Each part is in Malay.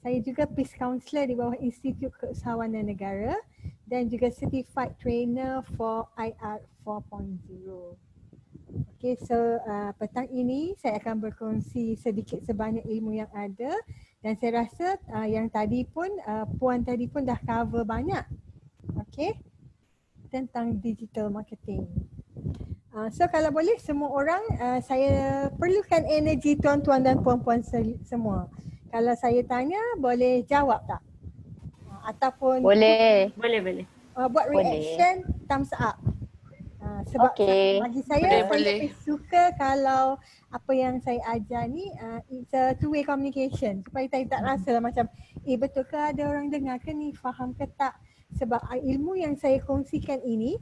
Saya juga Peace Counselor di bawah Institut Keusahawanan Negara dan juga Certified Trainer for IR 4.0. Okay, so petang ini saya akan berkongsi sedikit sebanyak ilmu yang ada dan saya rasa yang tadi pun, Puan tadi pun dah cover banyak, okay, tentang digital marketing. So kalau boleh semua orang, saya perlukan energi tuan-tuan dan puan-puan semua. Kalau saya tanya, boleh jawab tak? Ataupun Boleh. Boleh. Buat reaction, thumbs up. Sebab bagi saya Boleh. lebih suka kalau apa yang saya ajar ni it's a two-way communication supaya saya tak rasa macam betul ke ada orang dengar ke ni, faham ke tak. Sebab ilmu yang saya kongsikan ini,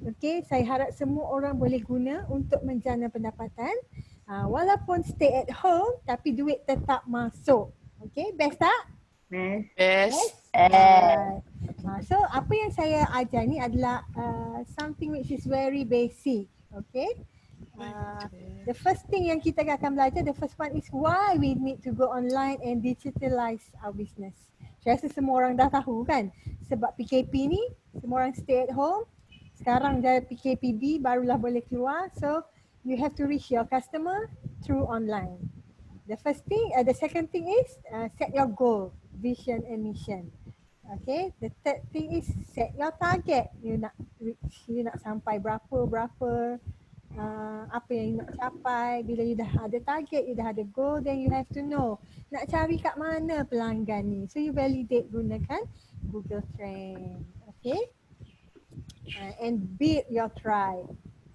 okay, saya harap semua orang boleh guna untuk menjana pendapatan. Walaupun stay at home tapi duit tetap masuk. Okay, best tak? Best. So apa yang saya ajar ni adalah something which is very basic. Okay. The first thing yang kita akan belajar, the first one is why we need to go online and digitalize our business. Saya rasa semua orang dah tahu kan, sebab PKP ni semua orang stay at home. Sekarang dah PKPB barulah boleh keluar, so you have to reach your customer through online. The first thing, the second thing is set your goal, vision and mission. Okay, the third thing is set your target. You nak reach, you nak sampai berapa, apa yang you nak capai. Bila you dah ada target, you dah ada goal, then you have to know nak cari kat mana pelanggan ni. So you validate gunakan Google Trend. Okay, and build your tribe.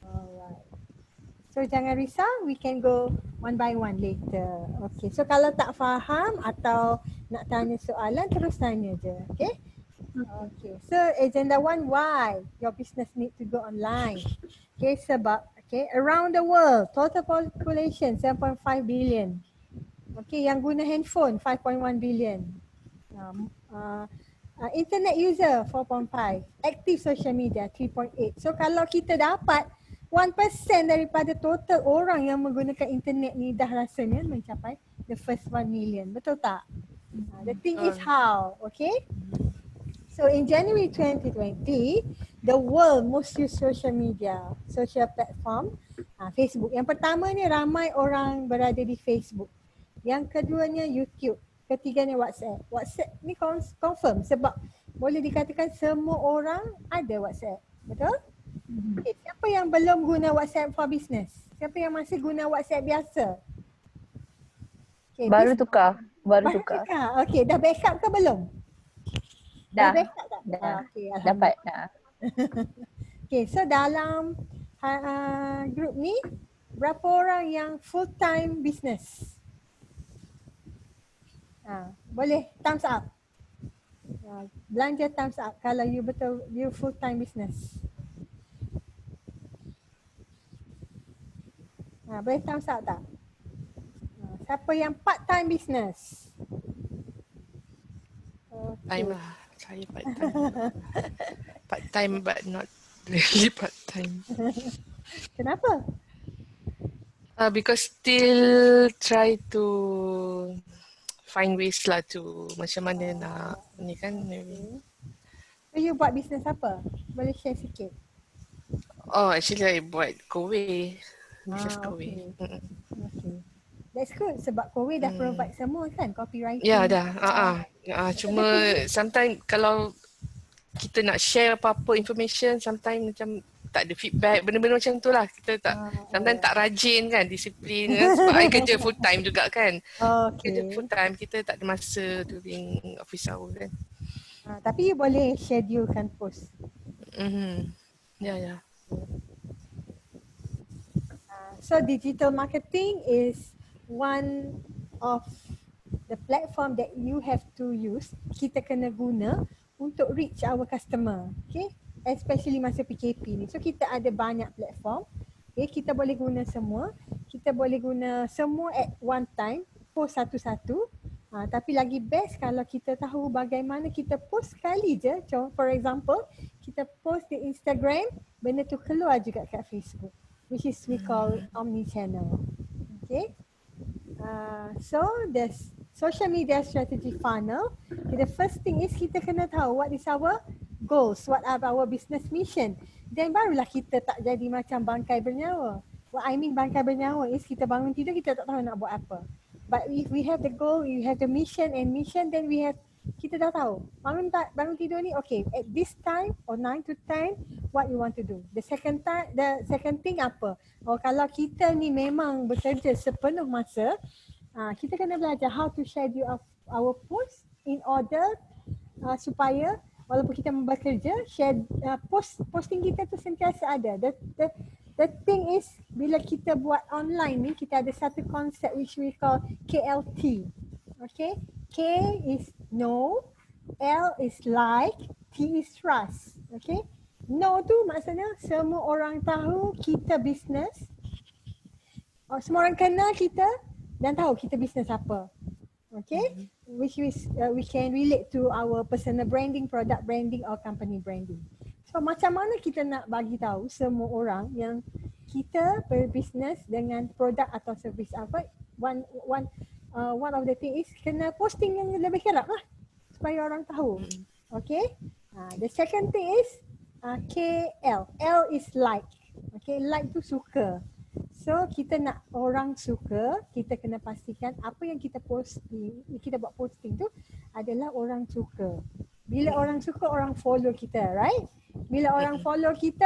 Alright. So jangan risau, we can go one by one later. Okay, so kalau tak faham atau nak tanya soalan, terus tanya je. Okay. Okay, so agenda 1, why your business need to go online? Okay, sebab around the world, total population 7.5 billion. Okay, yang guna handphone 5.1 billion. Internet user 4.5, active social media 3.8. So kalau kita dapat 1% daripada total orang yang menggunakan internet ni dah rasanya mencapai the first 1 million. Betul tak? The thing is how, okay? So in January 2020, the world most used social media, social platform, Facebook. Yang pertama ni ramai orang berada di Facebook. Yang keduanya YouTube. Ketiganya WhatsApp. WhatsApp ni confirm sebab boleh dikatakan semua orang ada WhatsApp. Betul? Okay, siapa yang belum guna WhatsApp for business? Siapa yang masih guna WhatsApp biasa? Okay, Baru tukar. Okay, dah backup ke belum? Dah backup tak? Dah. Okay, Dapat. Okay, so dalam group ni, berapa orang yang full time business? Boleh thumbs up. Belanja thumbs up kalau you betul you full time business. Boleh thumbs up tak? Siapa yang part time business? Time lah. Saya part time. Part time but not really part time. Kenapa? Because still try to find ways lah to macam mana nak ni kan. So you buat business apa? Boleh share sikit. Oh, actually I buat Kowe. Business Kowe. Okay. That's good sebab Kowe dah provide semua kan, copywriting. Ya dah. Cuma sometimes kalau kita nak share apa-apa information, sometimes macam tak ada feedback, benda-benda macam tu lah. Kita tak, sometimes tak rajin kan, disiplin kan. Sebab I kerja full time juga kan. Kerja full time, kita tak ada masa during office hour kan. Tapi you boleh schedulekan post. Ya. So digital marketing is one of the platform that you have to use, kita kena guna untuk reach our customer, okay? Especially masa PKP ni. So kita ada banyak platform, okay? Kita boleh guna semua. Kita boleh guna semua at one time, post satu-satu. Tapi lagi best kalau kita tahu bagaimana kita post sekali je. For example, kita post di Instagram, benda tu keluar juga kat Facebook, which is we call omni-channel, okay? So the social media strategy funnel, the first thing is kita kena tahu what is our goals, what are our business mission. Then barulah kita tak jadi macam bangkai bernyawa. What I mean bangkai bernyawa is kita bangun tidur kita tak tahu nak buat apa. But if we have the goal, we have the mission, then kita dah tahu. Bangun tidur ni, okay, at this time or 9 to 10, what you want to do. The second thing apa? Kalau kita ni memang bekerja sepenuh masa, kita kena belajar how to schedule our post in order supaya walaupun kita bekerja, posting kita tu sentiasa ada. The thing is, bila kita buat online ni, kita ada satu konsep which we call KLT. Okay? K is know, L is like, T is trust. Okay? Know tu maksudnya semua orang tahu kita business. Semua orang kenal kita dan tahu kita business apa. Okay? Which is, we can relate to our personal branding, product branding or company branding. So macam mana kita nak bagi tahu semua orang yang kita berbisnes dengan produk atau servis apa? One of the thing is kena posting yang lebih kerap lah supaya orang tahu. Okay? The second thing is KL. L is like. Okay, like tu suka. So kita nak orang suka, kita kena pastikan apa yang kita buat posting tu adalah orang suka. Bila orang suka, orang follow kita, right? Bila orang follow kita,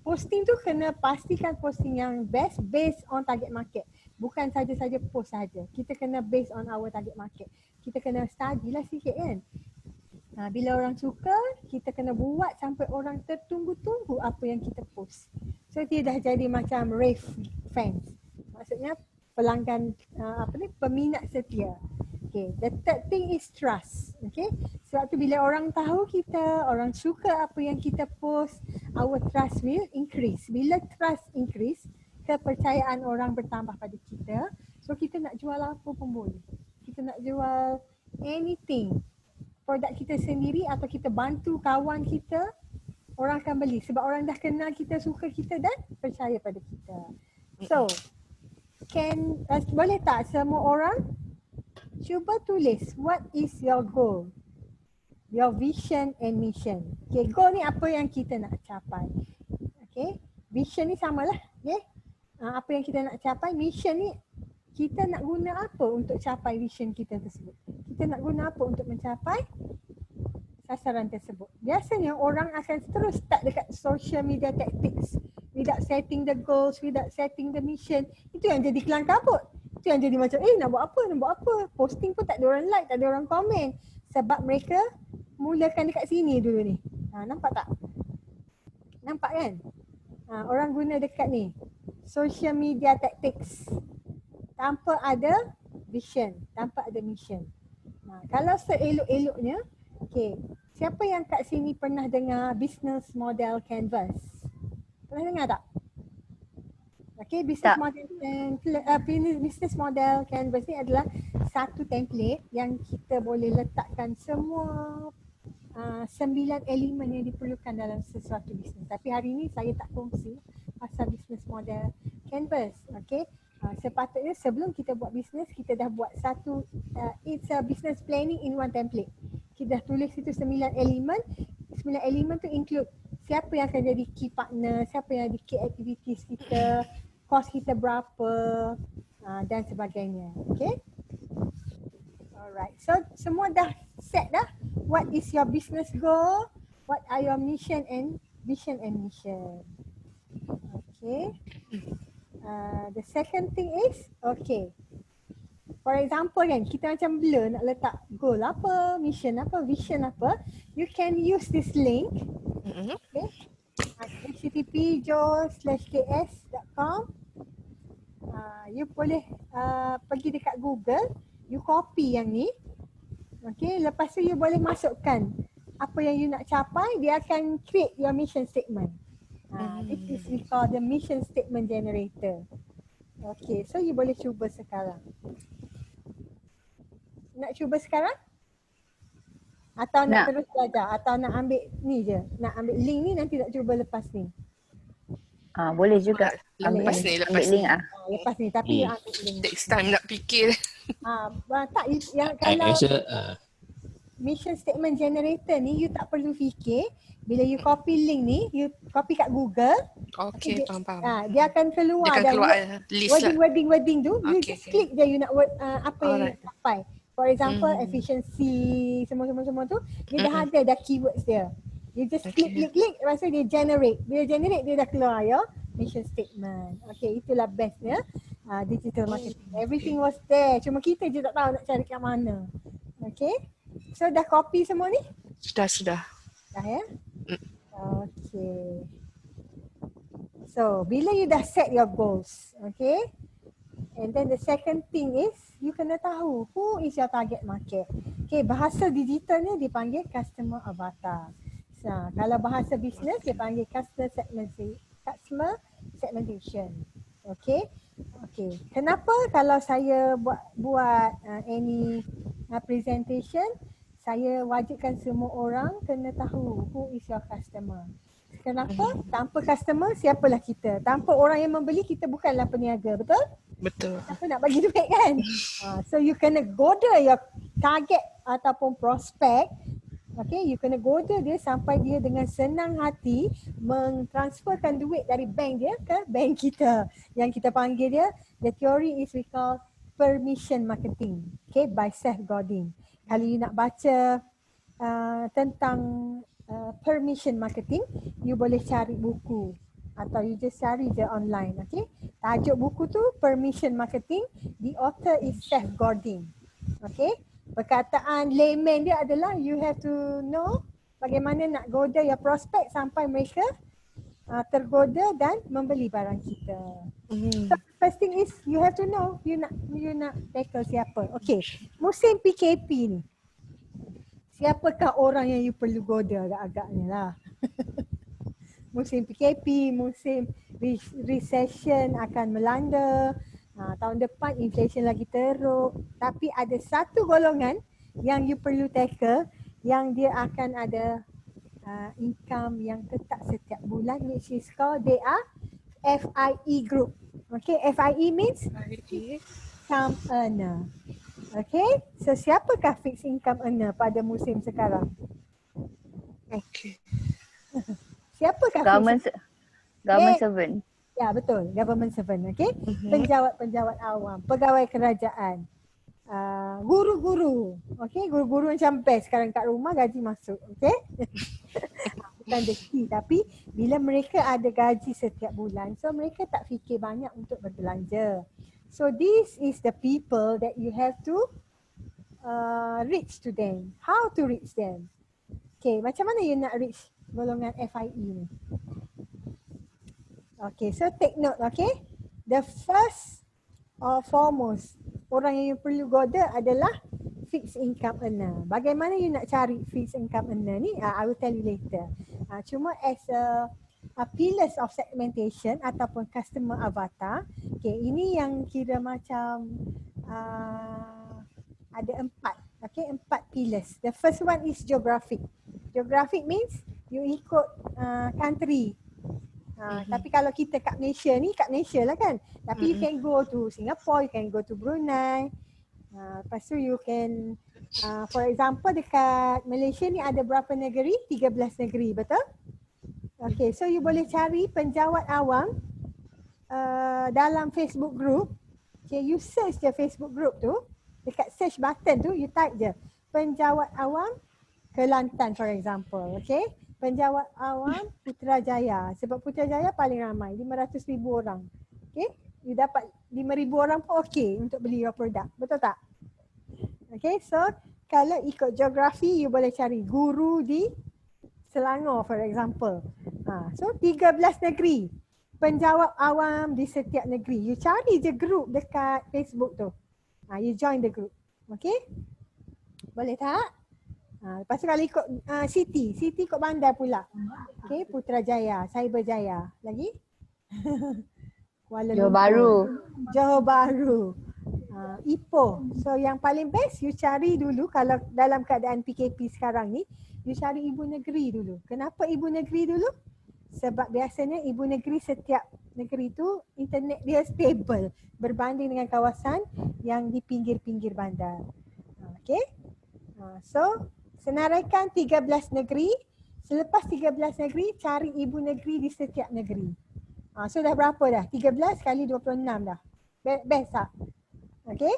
posting tu kena pastikan posting yang best based on target market. Bukan saja-saja post saja. Kita kena based on our target market. Kita kena study lah sikit kan. Bila orang suka, kita kena buat sampai orang tertunggu-tunggu apa yang kita post. So dia dah jadi macam rave fans. Maksudnya pelanggan peminat setia. Okay, the third thing is trust. Okay, sebab tu bila orang tahu kita, orang suka apa yang kita post, our trust will increase. Bila trust increase, kepercayaan orang bertambah pada kita. So kita nak jual apa pun boleh. Kita nak jual anything. Produk kita sendiri atau kita bantu kawan kita, orang akan beli. Sebab orang dah kenal kita, suka kita dan percaya pada kita. So, boleh tak semua orang cuba tulis what is your goal? Your vision and mission. Okay, goal ni apa yang kita nak capai. Okay, vision ni samalah. Okay. Apa yang kita nak capai, mission ni kita nak guna apa untuk capai vision kita tersebut. Kita nak guna apa untuk mencapai sasaran tersebut. Biasanya orang akan terus start dekat social media tactics without setting the goals, without setting the mission. Itu yang jadi kelang kabut. Itu yang jadi macam nak buat apa. Posting pun tak ada orang like, tak ada orang komen. Sebab mereka mulakan dekat sini dulu ni. Nampak tak? Nampak kan? Orang guna dekat ni. Social media tactics. Tanpa ada vision, tanpa ada mission. Kalau seelok-eloknya, okay, siapa yang kat sini pernah dengar business model canvas? Pernah dengar tak? Okay, business model canvas ni adalah satu template yang kita boleh letakkan semua 9 elemen yang diperlukan dalam sesuatu bisnes. Tapi hari ni saya tak kongsi pasal business model canvas. Okay, sepatutnya sebelum kita buat bisnes, kita dah buat satu it's a business planning in one template. Kita dah tulis itu 9 elemen. 9 elemen tu include siapa yang akan jadi key partner, siapa yang jadi key activities kita, cost kita berapa dan sebagainya. Okay, alright, so semua dah set dah. What is your business goal? What are your mission and vision and mission? Okay. The second thing is, okay, for example kan, kita macam blur nak letak goal apa, mission apa, vision apa. You can use this link. Okay. http://ks.com. You boleh pergi dekat Google, you copy yang ni. Okay, lepas tu you boleh masukkan apa yang you nak capai, dia akan create your mission statement. This is we call the mission statement generator. Okay, so you boleh cuba sekarang. Nak cuba sekarang? Atau nak terus belajar? Atau nak ambil ni je? Nak ambil link ni nanti nak cuba lepas ni? Boleh juga. Lepas ni. Link Lepas ni, tapi you ambil link. Takes time nak fikir. Tak, yang I kalau rasa mission statement generator ni you tak perlu fikir. Bila you copy link ni, you copy kat Google, Okay, dia, faham. dia akan Dia keluar akan dan keluar list lah. wording tu, you Okay, just okay. click je you nak apa yang you Alright. nak capai. For example, efficiency, semua tu, dia dah ada dah keywords dia. You just click, lepas tu dia generate. Bila generate, dia dah keluar your mission statement. Okay, itulah bestnya digital marketing. Everything was there. Cuma kita je tak tahu nak cari kat mana. Okay. So dah copy semua ni? Sudah. Dah ya? Okay. So, bila you dah set your goals, okay? And then the second thing is, you kena tahu who is your target market. Okay, bahasa digital ni dipanggil customer avatar. So, kalau bahasa business dia panggil customer segmentation. Okay? Okay. Kenapa kalau saya buat any presentation, saya wajibkan semua orang kena tahu who is your customer. Kenapa? Tanpa customer, siapalah kita? Tanpa orang yang membeli, kita bukanlah peniaga, betul? Betul. Siapa nak bagi duit kan? So you kena goda your target ataupun prospek. Okay, you kena goda dia sampai dia dengan senang hati mentransferkan duit dari bank dia ke bank kita. Yang kita panggil dia, the theory is we call permission marketing. Okay, by Seth Godin. Kalau you nak baca tentang permission marketing, you boleh cari buku atau you just cari je online. Okay, tajuk buku tu permission marketing, the author is Seth Godin. Okay, perkataan layman dia adalah you have to know bagaimana nak goda your prospect sampai mereka tergoda dan membeli barang kita. So, first thing is you have to know you nak tackle siapa. Okay, musim PKP ni, siapakah orang yang you perlu goda agak-agaknya lah. Musim PKP, musim recession akan melanda. Tahun depan inflation lagi teruk. Tapi ada satu golongan yang you perlu tackle yang dia akan ada income yang tetap setiap bulan, which is called they are FIE group. Okay, FIE means income earner. Okay, so siapakah fixed income earner pada musim sekarang? Okay. Siapakah Government servant. Ya, betul, government servant. Okay, penjawat-penjawat awam, pegawai kerajaan, guru-guru. Okay, guru-guru macam best sekarang kat rumah gaji masuk. Okay. Bukan rezeki, tapi bila mereka ada gaji setiap bulan, so mereka tak fikir banyak untuk berbelanja. So this is the people that you have to reach to them. How to reach them? Okay, macam mana you nak reach golongan FIE ni? Okay, so take note, okay? The first or foremost, orang yang you perlu goda adalah fixed income earner. Bagaimana you nak cari fixed income earner ni? I will tell you later. Cuma as a pillars of segmentation ataupun customer avatar, okay, ini yang kira macam ada 4 pillars. The first one is geographic. Geographic means you ikut country. Tapi kalau kita kat Malaysia ni, kat Malaysia lah kan. Tapi you can go to Singapore, you can go to Brunei. Lepas tu you can, for example dekat Malaysia ni ada berapa negeri? 13 negeri, betul? Okay, so you boleh cari penjawat awam dalam Facebook group. Okay, you search je Facebook group tu. Dekat search button tu, you type je penjawat awam Kelantan for example. Okay, penjawat awam Putrajaya. Sebab Putrajaya paling ramai, 500,000 orang. Okay, you dapat 5,000 orang pun okay untuk beli your produk. Betul tak? Okay, so kalau ikut geografi, you boleh cari guru di Selangor for example. So 13 negeri. Penjawat awam di setiap negeri. You cari je group dekat Facebook tu. You join the group. Okay? Boleh tak? Lepas tu kalau ikut city ikut bandar pula. Okay, Putrajaya, Cyberjaya. Lagi? Kuala Lumpur. Johor Bahru. Ipoh. So yang paling best you cari dulu kalau dalam keadaan PKP sekarang ni, you cari ibu negeri dulu. Kenapa ibu negeri dulu? Sebab biasanya ibu negeri setiap negeri tu internet dia stable berbanding dengan kawasan yang di pinggir-pinggir bandar. Okay. So senaraikan 13 negeri. Selepas 13 negeri, cari ibu negeri di setiap negeri. So dah berapa dah? 13 kali 26 dah. Best tak? Okay.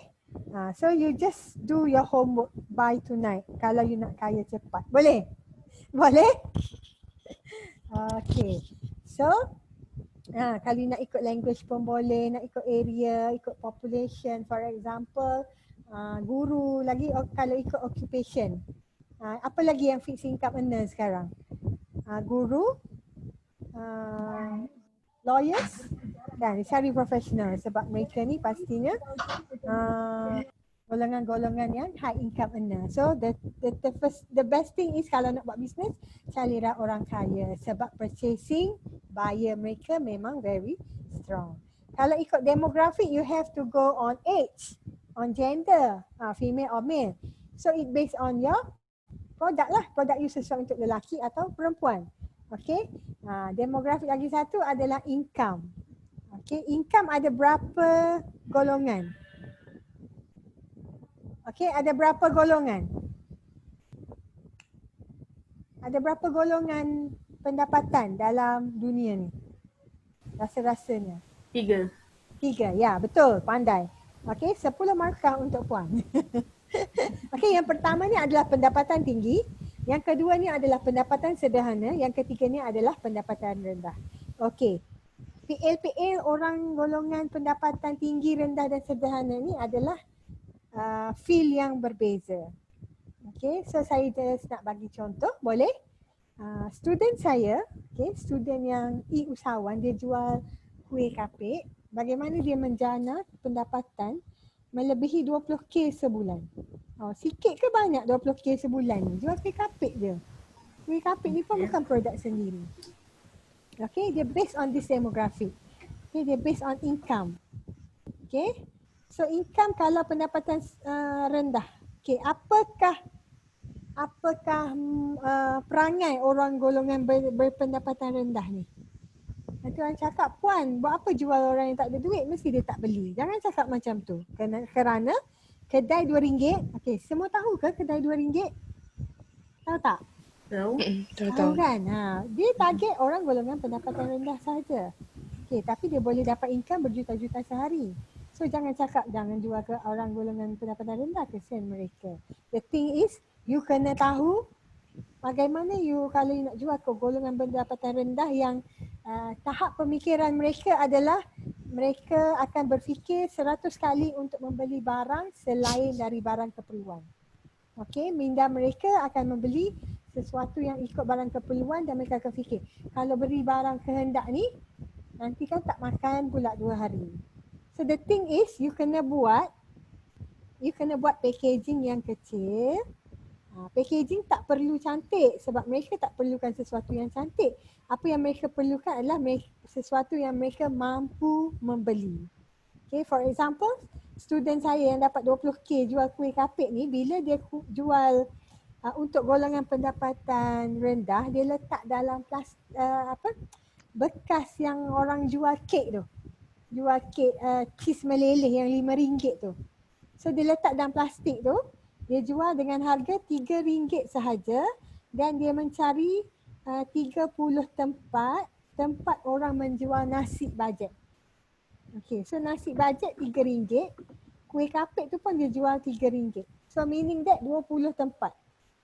So you just do your homework by tonight kalau you nak kaya cepat. Boleh? Boleh? Okay. So kalau you nak ikut language pun boleh, nak ikut area, ikut population for example, guru lagi kalau ikut occupation. Apa lagi yang fixed income earner sekarang? Guru, lawyers, dan cari professional sebab mereka ni pastinya golongan-golongan yang high income earner. So the best thing is kalau nak buat bisnes, carilah orang kaya sebab purchasing buyer mereka memang very strong. Kalau ikut demographic, you have to go on age, on gender, female or male. So it based on your produk lah, produk you sesuai untuk lelaki atau perempuan. Okay, demografik lagi satu adalah income. Okay, income ada berapa golongan? Okay, ada berapa golongan? Ada berapa golongan pendapatan dalam dunia ni? Rasa-rasanya. 3. 3, ya betul, pandai. Okay, 10 markah untuk puan. Okey, yang pertama ni adalah pendapatan tinggi, yang kedua ni adalah pendapatan sederhana, yang ketiga ni adalah pendapatan rendah. Okey. PL orang golongan pendapatan tinggi, rendah dan sederhana ni adalah field yang berbeza. Okey, so saya just nak bagi contoh, boleh? Student saya, okey, student yang usahawan, dia jual kuih kapit, bagaimana dia menjana pendapatan melebihi 20k sebulan. Sikit ke banyak 20k sebulan ni? Jual kuih kapit je. Kuih kapit ni pun bukan produk sendiri. Okay, dia based on this demographic. Okay, dia based on income. Okay, so income kalau pendapatan rendah. Okay, apakah perangai orang golongan berpendapatan rendah ni? Nanti orang cakap, puan buat apa jual orang yang tak ada duit, mesti dia tak beli. Jangan cakap macam tu. Kerana kedai RM2, okey, semua tahu ke kedai RM2? Tahu tak? Tahu kan? Dia target orang golongan pendapatan rendah saja. Okey, tapi dia boleh dapat income berjuta-juta sehari. So jangan cakap jangan jual ke orang golongan pendapatan rendah, kesian mereka. The thing is, you kena tahu bagaimana kalau you nak jual ke golongan pendapatan rendah yang tahap pemikiran mereka adalah mereka akan berfikir 100 kali untuk membeli barang selain dari barang keperluan. Okey, minda mereka akan membeli sesuatu yang ikut barang keperluan dan mereka akan fikir, kalau beli barang kehendak ni, nanti kan tak makan pula 2 hari. So the thing is, you kena buat packaging yang kecil. Packaging tak perlu cantik sebab mereka tak perlukan sesuatu yang cantik. Apa yang mereka perlukan adalah sesuatu yang mereka mampu membeli. Okay, for example, student saya yang dapat 20k jual kuih kapit ni, bila dia jual untuk golongan pendapatan rendah, dia letak dalam bekas yang orang jual kek tu. Jual kek cheese meleleh yang RM5 tu. So dia letak dalam plastik tu. Dia jual dengan harga RM3 sahaja dan dia mencari 30 tempat orang menjual nasi bajet. Okay, so nasi bajet RM3, kuih kapit tu pun dia jual RM3. So meaning that 20 tempat.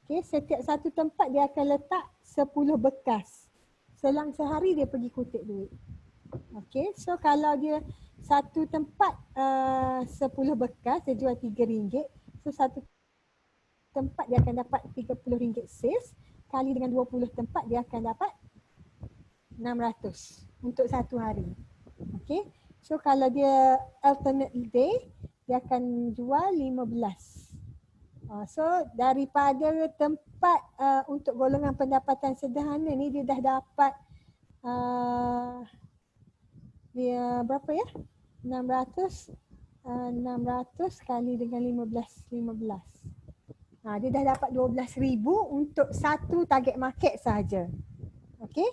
Okay, setiap satu tempat dia akan letak 10 bekas. Selang sehari dia pergi kutip duit. Okay, so kalau dia satu tempat 10 bekas dia jual RM3, so satu tempat dia akan dapat RM30 sales, kali dengan 20 tempat dia akan dapat 600 untuk satu hari. Okay, so kalau dia alternate day, dia akan jual 15. So daripada tempat untuk golongan pendapatan sederhana ni dia dah dapat dia berapa ya? 600 kali dengan 15. Dia dah dapat 12,000 untuk satu target market sahaja. Okey.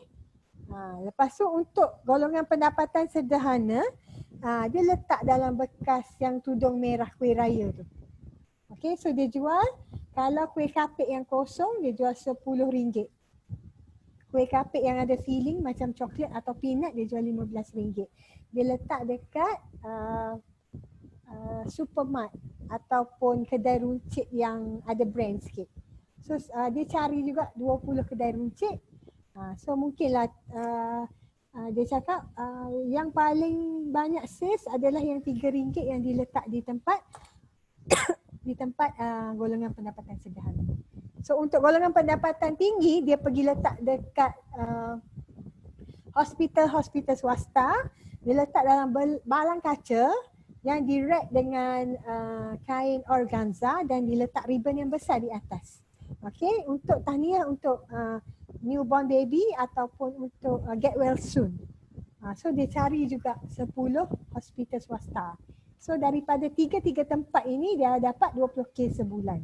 Lepas tu untuk golongan pendapatan sederhana, dia letak dalam bekas yang tudung merah kuih raya tu. Okay, so dia jual, kalau kuih kapit yang kosong dia jual RM10. Kuih kapit yang ada filling macam coklat atau peanut dia jual RM15. Dia letak dekat supermart ataupun kedai runcit yang ada brand sikit. So dia cari juga 20 kedai runcit. So mungkinlah dia cakap yang paling banyak sales adalah yang RM3 yang diletak di tempat golongan pendapatan sederhana. So untuk golongan pendapatan tinggi dia pergi letak dekat hospital swasta. Dia letak dalam balang kaca yang direk dengan kain organza dan diletak ribbon yang besar di atas. Okay, untuk tahniah untuk newborn baby ataupun untuk get well soon. So dia cari juga 10 hospital swasta. So daripada tiga tempat ini dia dapat 20K sebulan.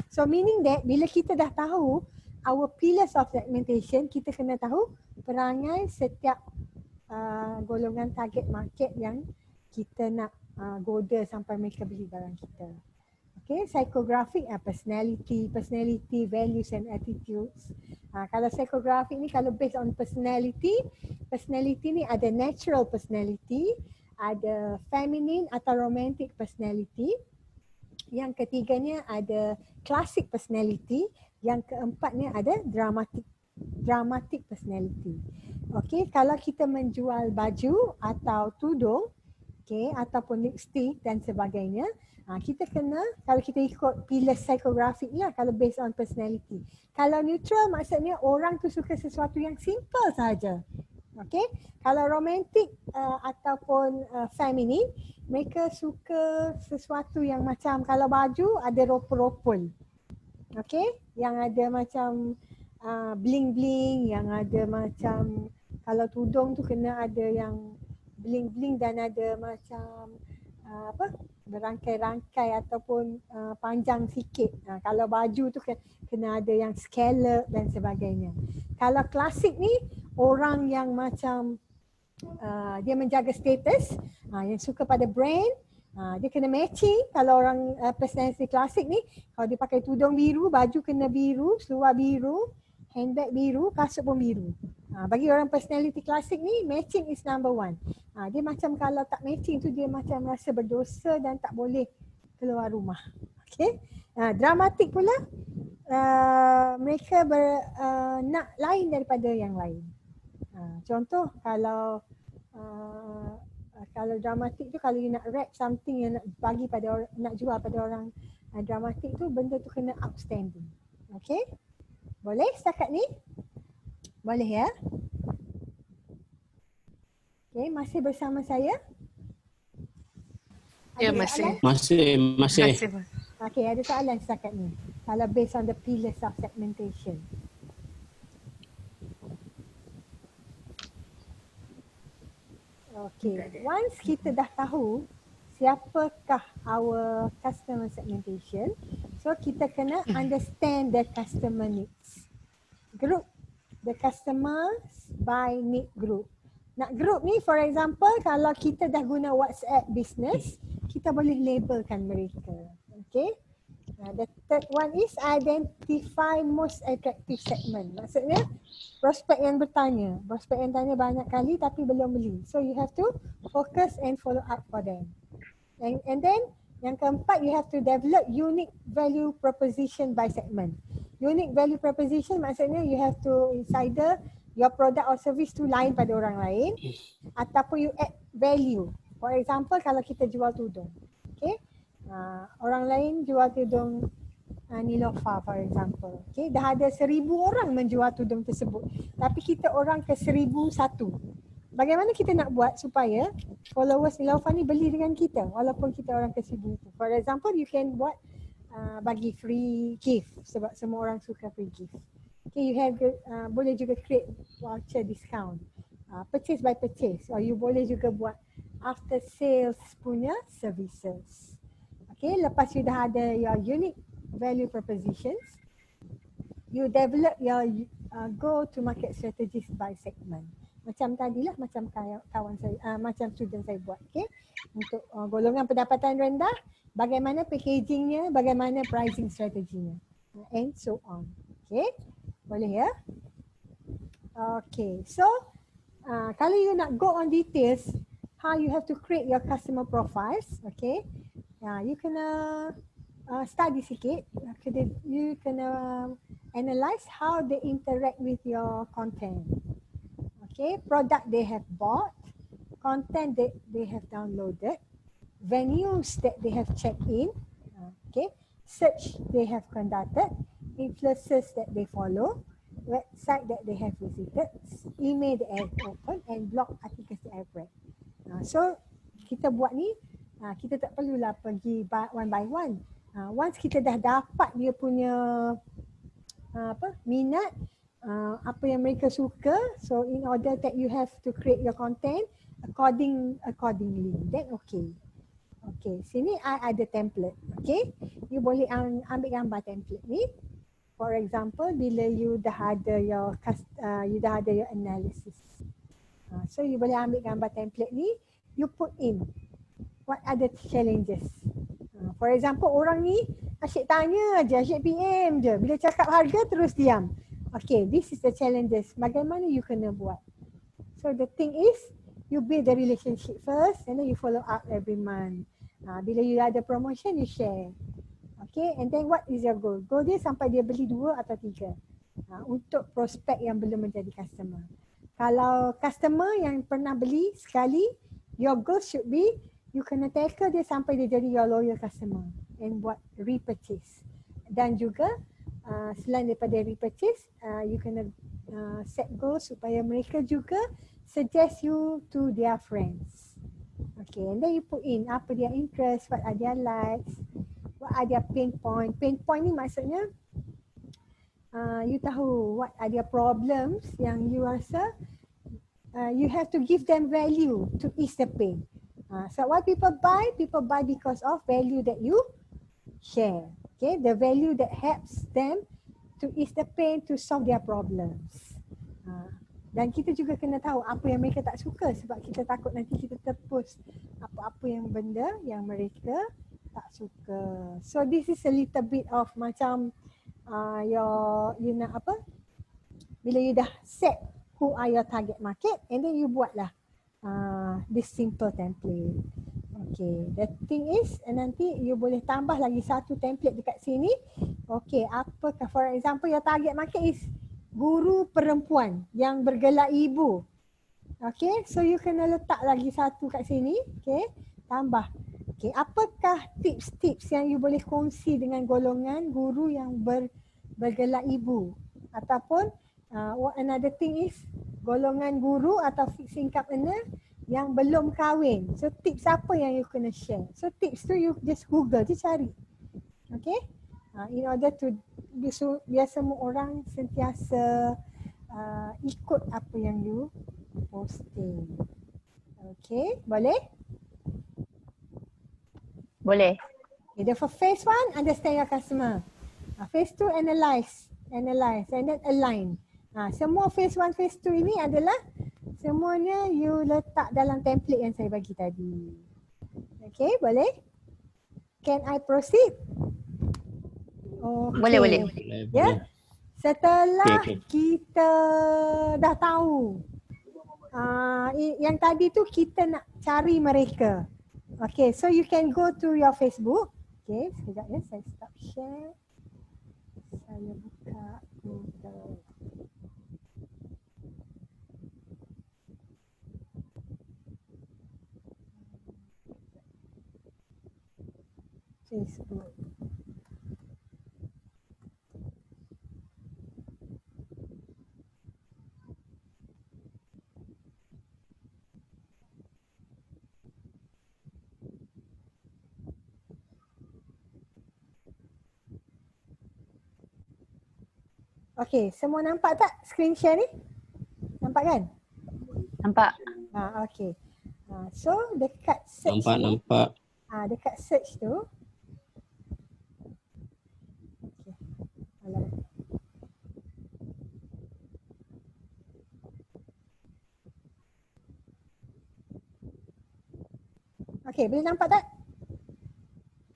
So meaning that bila kita dah tahu our pillars of segmentation, kita kena tahu perangai setiap golongan target market yang kita nak goda sampai mereka beli barang kita. Okay, psychographic personality, values and attitudes. Kalau psychographic ni kalau based on personality ni ada natural personality, ada feminine atau romantic personality. Yang ketiganya ada classic personality, yang keempatnya ada dramatic personality. Okay, kalau kita menjual baju atau tudung, okay, ataupun lipstick dan sebagainya, kita kena, kalau kita ikut pillar psychographic lah, kalau based on personality. Kalau neutral maksudnya orang tu suka sesuatu yang simple saja. Okay, kalau romantic ataupun feminine, mereka suka sesuatu yang macam kalau baju ada ropol-ropol. Okay, yang ada macam bling-bling, yang ada macam kalau tudung tu kena ada yang bling-bling dan ada macam berangkai-rangkai ataupun panjang sikit. Kalau baju tu kena ada yang scallop dan sebagainya. Kalau klasik ni orang yang macam dia menjaga status, yang suka pada brand, dia kena matching. Kalau orang personality klasik ni, kalau dia pakai tudung biru, baju kena biru, seluar biru, handbag biru, kasut pun biru. Bagi orang personality klasik ni, matching is number one. Dia macam kalau tak matching tu dia macam rasa berdosa dan tak boleh keluar rumah. Okay. Dramatik pula, mereka nak lain daripada yang lain. Contoh kalau dramatik tu, kalau you nak wrap something yang nak bagi pada orang, nak jual pada orang dramatik tu, benda tu kena outstanding. Okay. Boleh setakat ni? Boleh ya? Okay, masih bersama saya? Ya, Ada masih. soalan? Masih. Okay, ada soalan setakat ni. Kalau based on the pillars of segmentation. Okay, once kita dah tahu siapakah our customer segmentation, so kita kena understand the customer needs. Group the customers by need group. Nak group ni, for example, kalau kita dah guna WhatsApp business, kita boleh labelkan mereka. Okay. The third one is identify most attractive segment. Maksudnya prospek yang bertanya. Prospek yang tanya banyak kali tapi belum beli. So you have to focus and follow up for them. And then yang keempat, you have to develop unique value proposition by segment. Unique value proposition maksudnya you have to either your product or service tu lain pada orang lain ataupun you add value. For example, kalau kita jual tudung. Okay. Orang lain jual tudung Nilofa for example. Okay. Dah ada 1,000 orang menjual tudung tersebut. Tapi kita orang ke 1,001. Bagaimana kita nak buat supaya followers Nilofa ni beli dengan kita walaupun kita orang ke 1,000 tu. For example, you can buat bagi free gift sebab semua orang suka free gift. Okay, you have boleh juga create voucher discount. Purchase by purchase. Or you boleh juga buat after sales punya services. Okay, lepas you dah ada your unique value propositions, you develop your go to market strategies by segment. Macam tadilah, macam kawan saya, macam student saya buat. Okay. Untuk golongan pendapatan rendah, bagaimana packagingnya, bagaimana pricing strateginya, and so on. Okay. Boleh ya? Okay. So, kalau you nak go on details, how you have to create your customer profiles. Okay. You kena study sikit. You kena analyze how they interact with your content. Okay, product they have bought, content that they have downloaded, venues that they have checked in, okay, search they have conducted, influencers that they follow, website that they have visited, email that they have opened, and blog articles that they have read. So kita buat ni, kita tak perlulah pergi one by one. Once kita dah dapat dia punya minat, apa yang mereka suka, so in order that you have to create your content accordingly, then okay. Okay, sini I ada template. Okay, you boleh ambil gambar template ni. For example, bila you dah ada your analysis, so you boleh ambil gambar template ni, you put in what are the challenges. For example, orang ni asyik tanya aja, asyik PM je. Bila cakap harga terus diam. Okay, this is the challenges. Bagaimana you kena buat? So the thing is, you build the relationship first and then you follow up every month. Bila you ada promotion, you share. Okay, and then what is your goal? Goal dia sampai dia beli 2 atau 3 untuk prospek yang belum menjadi customer. Kalau customer yang pernah beli sekali, your goal should be you kena tackle dia sampai dia jadi your loyal customer and buat repurchase. Dan juga selain daripada repurchase, you kena set goal supaya mereka juga suggest you to their friends. Okay, and then you put in apa dia interest, what are their likes, what are their pain point. Pain point ni maksudnya you tahu what are their problems yang you rasa you have to give them value to ease the pain. So what people buy because of value that you share. Okay, the value that helps them to ease the pain, to solve their problems. Dan kita juga kena tahu apa yang mereka tak suka, sebab kita takut nanti kita terpost apa-apa yang benda yang mereka tak suka. So this is a little bit of macam you nak apa? Bila you dah set who are your target market, and then you buatlah this simple template. Okay, the thing is nanti you boleh tambah lagi satu template dekat sini. Okay, apakah, for example, your target market is guru perempuan yang bergelar ibu. Okay, so you kena letak lagi satu kat sini. Okay, tambah. Okay, apakah tips-tips yang you boleh kongsi dengan golongan guru yang bergelar ibu? Ataupun another thing is golongan guru atau fixed income earner yang belum kahwin. So tips apa yang you kena share? So tips tu you just Google je cari. Okay? In order to biar semua orang sentiasa ikut apa yang you posting. Okay? Boleh? Boleh. Okay, the phase 1, understand your customer. Phase 2, analyze and then align. Semua phase 1, phase 2 ini adalah semuanya you letak dalam template yang saya bagi tadi. Okay, boleh? Can I proceed? Okay. Boleh. Ya. Setelah kita dah tahu yang tadi tu kita nak cari mereka. Okay, so you can go to your Facebook. Okay, sekejap ya, saya stop share. Saya buka Google. Facebook. Okay, semua nampak tak screen share ni? Nampak kan? Nampak. Okay. So dekat search Nampak. Dekat search tu. Okay. Alamak. Okay, boleh nampak tak?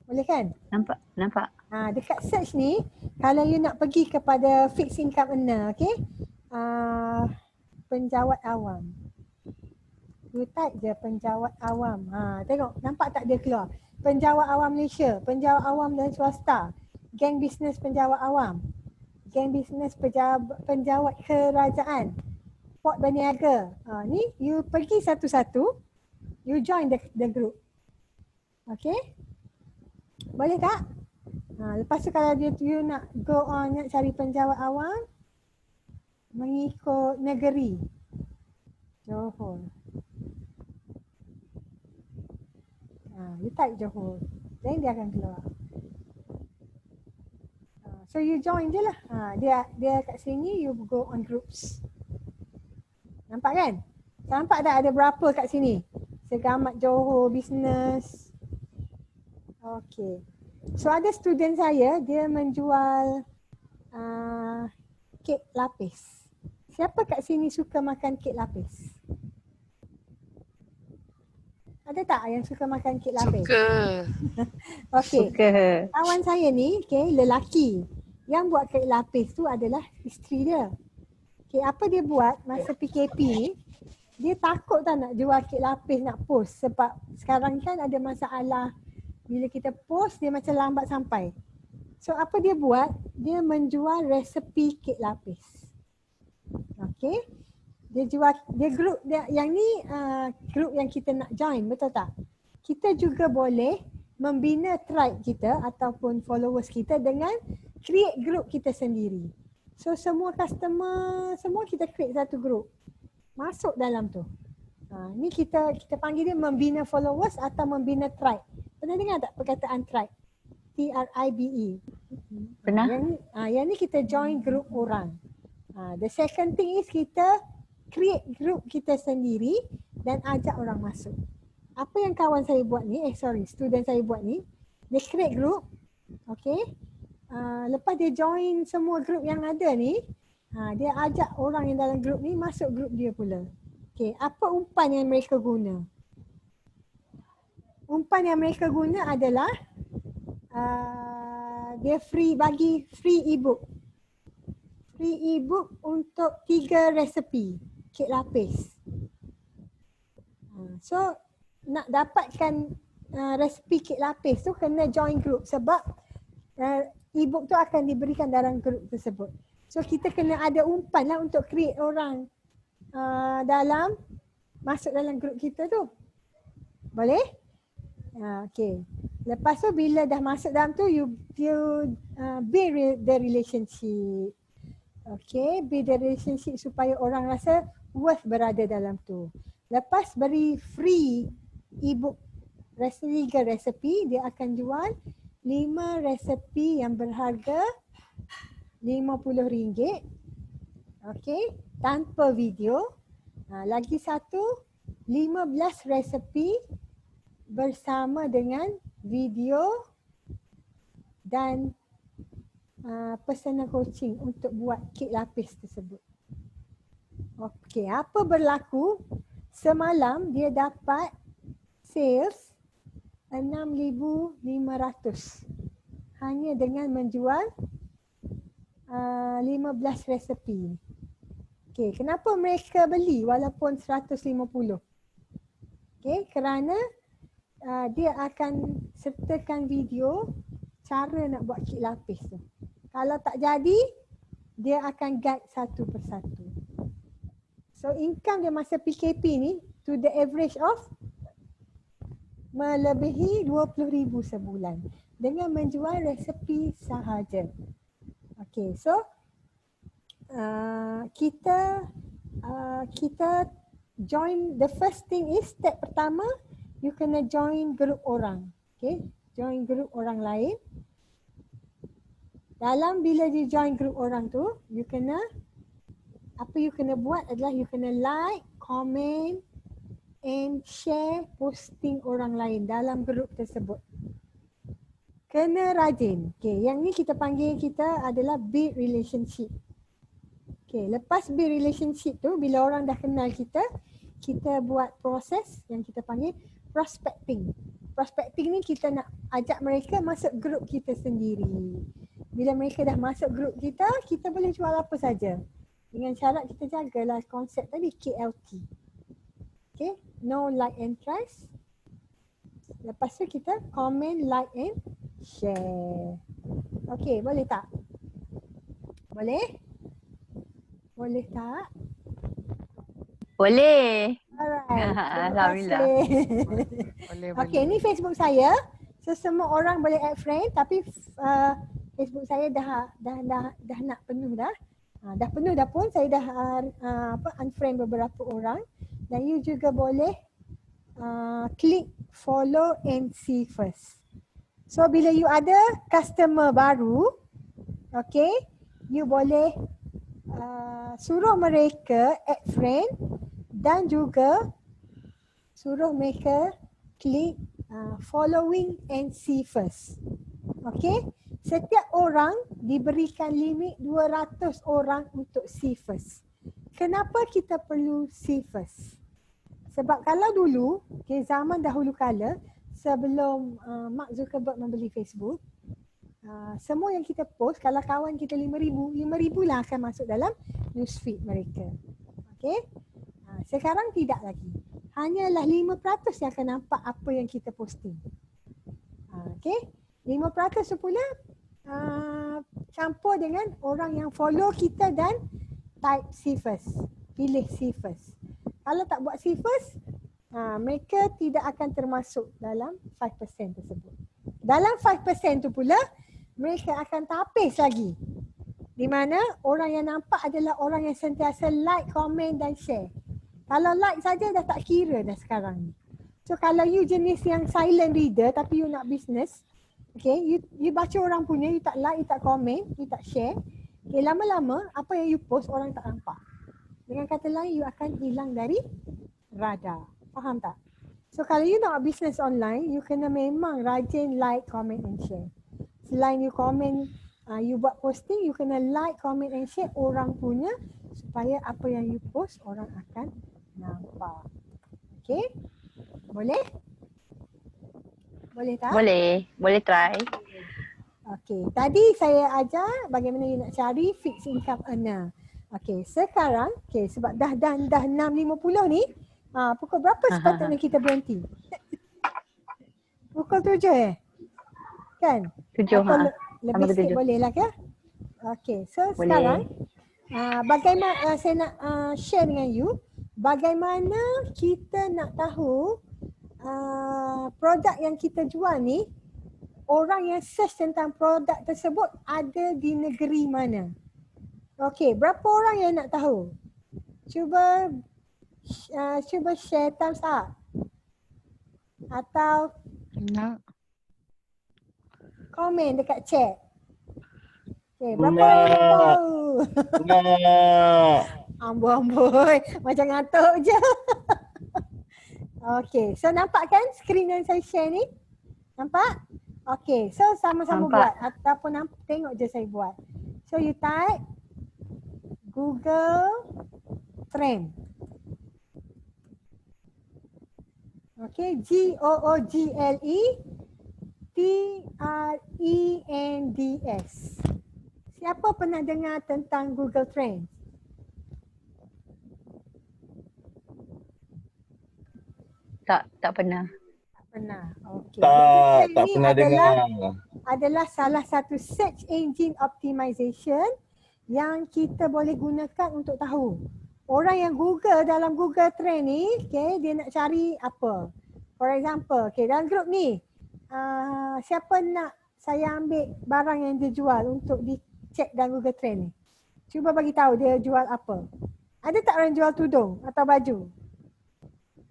Boleh kan? Nampak. Dekat search ni, kalau you nak pergi kepada fixed income earner, okay? Penjawat awam. You type je penjawat awam. Tengok, nampak tak dia keluar? Penjawat awam Malaysia, penjawat awam dan swasta, geng bisnes penjawat awam, geng bisnes penjawat kerajaan, port berniaga. Ni you pergi satu-satu, you join the group. Okay? Boleh tak? Lepas tu kalau you nak go on, nak cari penjawat awam, mengikut negeri. Johor. You type Johor. Then dia akan keluar. So you join je lah. Dia kat sini, you go on groups. Nampak kan? Nampak tak ada berapa kat sini? Segamat Johor, business. Okay. So ada student saya, dia menjual kek lapis. Siapa kat sini suka makan kek lapis? Ada tak yang suka makan kek lapis? Suka. Okay. Suka. Kawan saya ni, lelaki. Yang buat kek lapis tu adalah isteri dia. Apa dia buat masa PKP ni, dia takut tak nak jual kek lapis, nak post. Sebab sekarang kan ada masalah, bila kita post dia macam lambat sampai. So apa dia buat? Dia menjual resepi kek lapis. Okay. Dia jual, dia group, yang ni group yang kita nak join, betul tak? Kita juga boleh membina tribe kita ataupun followers kita dengan create group kita sendiri. So semua customer, semua kita create satu group. Masuk dalam tu. Ni kita panggil dia membina followers atau membina tribe. Pernah dengar tak perkataan tribe? TRIBE. Pernah. Yang ni kita join group orang. The second thing is kita create group kita sendiri dan ajak orang masuk. Apa yang kawan saya buat ni, student saya buat ni, dia create group, okay. Lepas dia join semua group yang ada ni, dia ajak orang yang dalam group ni masuk group dia pula. Okay, apa umpan yang mereka guna? Umpan yang mereka guna adalah dia bagi free ebook. Free ebook untuk 3 resepi kek lapis. So nak dapatkan resepi kek lapis tu kena join group sebab ebook tu akan diberikan dalam group tersebut. So kita kena ada umpan lah untuk create orang masuk dalam group kita tu. Boleh? Okay. Lepas tu bila dah masuk dalam tu, you build the relationship. Okay, build the relationship supaya orang rasa worth berada dalam tu. Lepas beri free ebook resepi, dia akan jual 5 resepi yang berharga RM50. Okay, tanpa video. Lagi satu, 15 resepi bersama dengan video dan personal coaching untuk buat kek lapis tersebut. Okey, apa berlaku? Semalam dia dapat sales 6,500 hanya dengan menjual 15 resepi. Okey, kenapa mereka beli walaupun 150? Okey, kerana dia akan sertakan video cara nak buat kek lapis tu. Kalau tak jadi, dia akan guide satu persatu. So income dia masa PKP ni to the average of melebihi 20,000 sebulan dengan menjual resepi sahaja. Okay, so kita join, the first thing is step pertama, you kena join grup orang. Okay, join grup orang lain. Dalam bila you join grup orang tu, you kena buat adalah you kena like, comment and share posting orang lain dalam grup tersebut. Kena rajin. Okay, yang ni kita panggil adalah build relationship. Okay, lepas build relationship tu, bila orang dah kenal kita buat proses yang kita panggil prospecting. Prospecting ni kita nak ajak mereka masuk grup kita sendiri. Bila mereka dah masuk grup kita, kita boleh jual apa saja. Dengan syarat kita jagalah konsep tadi KLT. Okay, know, like and trust. Lepas tu kita comment, like and share. Okay, boleh tak? Boleh? Boleh tak? Boleh. Alright. Terima Alhamdulillah. kasih. Boleh, Okay, ni Facebook saya. So semua orang boleh add friend tapi Facebook saya dah nak penuh dah. Dah penuh dah pun saya dah unfriend beberapa orang dan you juga boleh klik follow and see first. So bila you ada customer baru, okay, you boleh suruh mereka add friend dan juga suruh mereka klik following and see first. Okay, setiap orang diberikan limit 200 orang untuk see first. Kenapa kita perlu see first? Sebab kalau dulu, okay, zaman dahulu kala, sebelum Mark Zuckerberg membeli Facebook, semua yang kita post, kalau kawan kita 5,000 lah akan masuk dalam newsfeed mereka. Okay? Sekarang tidak lagi. Hanyalah 5% yang akan nampak apa yang kita posting. Okay? 5% tu pula campur dengan orang yang follow kita dan type see first. Pilih see first. Kalau tak buat see first, mereka tidak akan termasuk dalam 5% tersebut. Dalam 5% tu pula, mereka akan tapis lagi. Di mana orang yang nampak adalah orang yang sentiasa like, komen dan share. Kalau like saja dah tak kira dah sekarang ni. So kalau you jenis yang silent reader tapi you nak business, okay, you baca orang punya, you tak like, you tak komen, you tak share. Okay, lama-lama apa yang you post orang tak nampak. Dengan kata lain, you akan hilang dari radar. Faham tak? So kalau you nak business online, you kena memang rajin like, comment and share. Selain you komen, you buat posting, you kena like, comment and share orang punya supaya apa yang you post orang akan nampak. Okay? Boleh? Boleh tak? Boleh. Boleh try. Okay, tadi saya ajar bagaimana you nak cari fixed income earner. Okay, sekarang, okay, sebab dah 6.50 ni, pukul berapa sepatutnya kita berhenti? Pukul 7 kan? 7 Lebih sikit boleh lah ke? Okay, so Boleh. sekarang bagaimana saya nak share dengan you bagaimana kita nak tahu produk yang kita jual ni, orang yang search tentang produk tersebut ada di negeri mana. Okey, berapa orang yang nak tahu? Cuba share thumbs up. Atau Nak. komen dekat chat. Okey, berapa orang yang nak tahu? Nak. Amboi, macam ngantuk je. Okey, so nampak kan skrin yang saya share ni? Nampak? Okey, so sama-sama buat Nampak. ataupun tengok je saya buat. So you type Google Trend. Okey, GOOGLE TRENDS. Siapa pernah dengar tentang Google Trend? Tak pernah. Tak pernah. Okey. Tak Google Trend ni pernah dengar. adalah salah satu search engine optimization yang kita boleh gunakan untuk tahu orang yang Google dalam Google Trend ni, okay, dia nak cari apa. For example, okay, dalam grup ni, siapa nak saya ambil barang yang dia jual untuk dicek dalam Google Trend ni? Cuba bagi tahu dia jual apa. Ada tak orang jual tudung atau baju?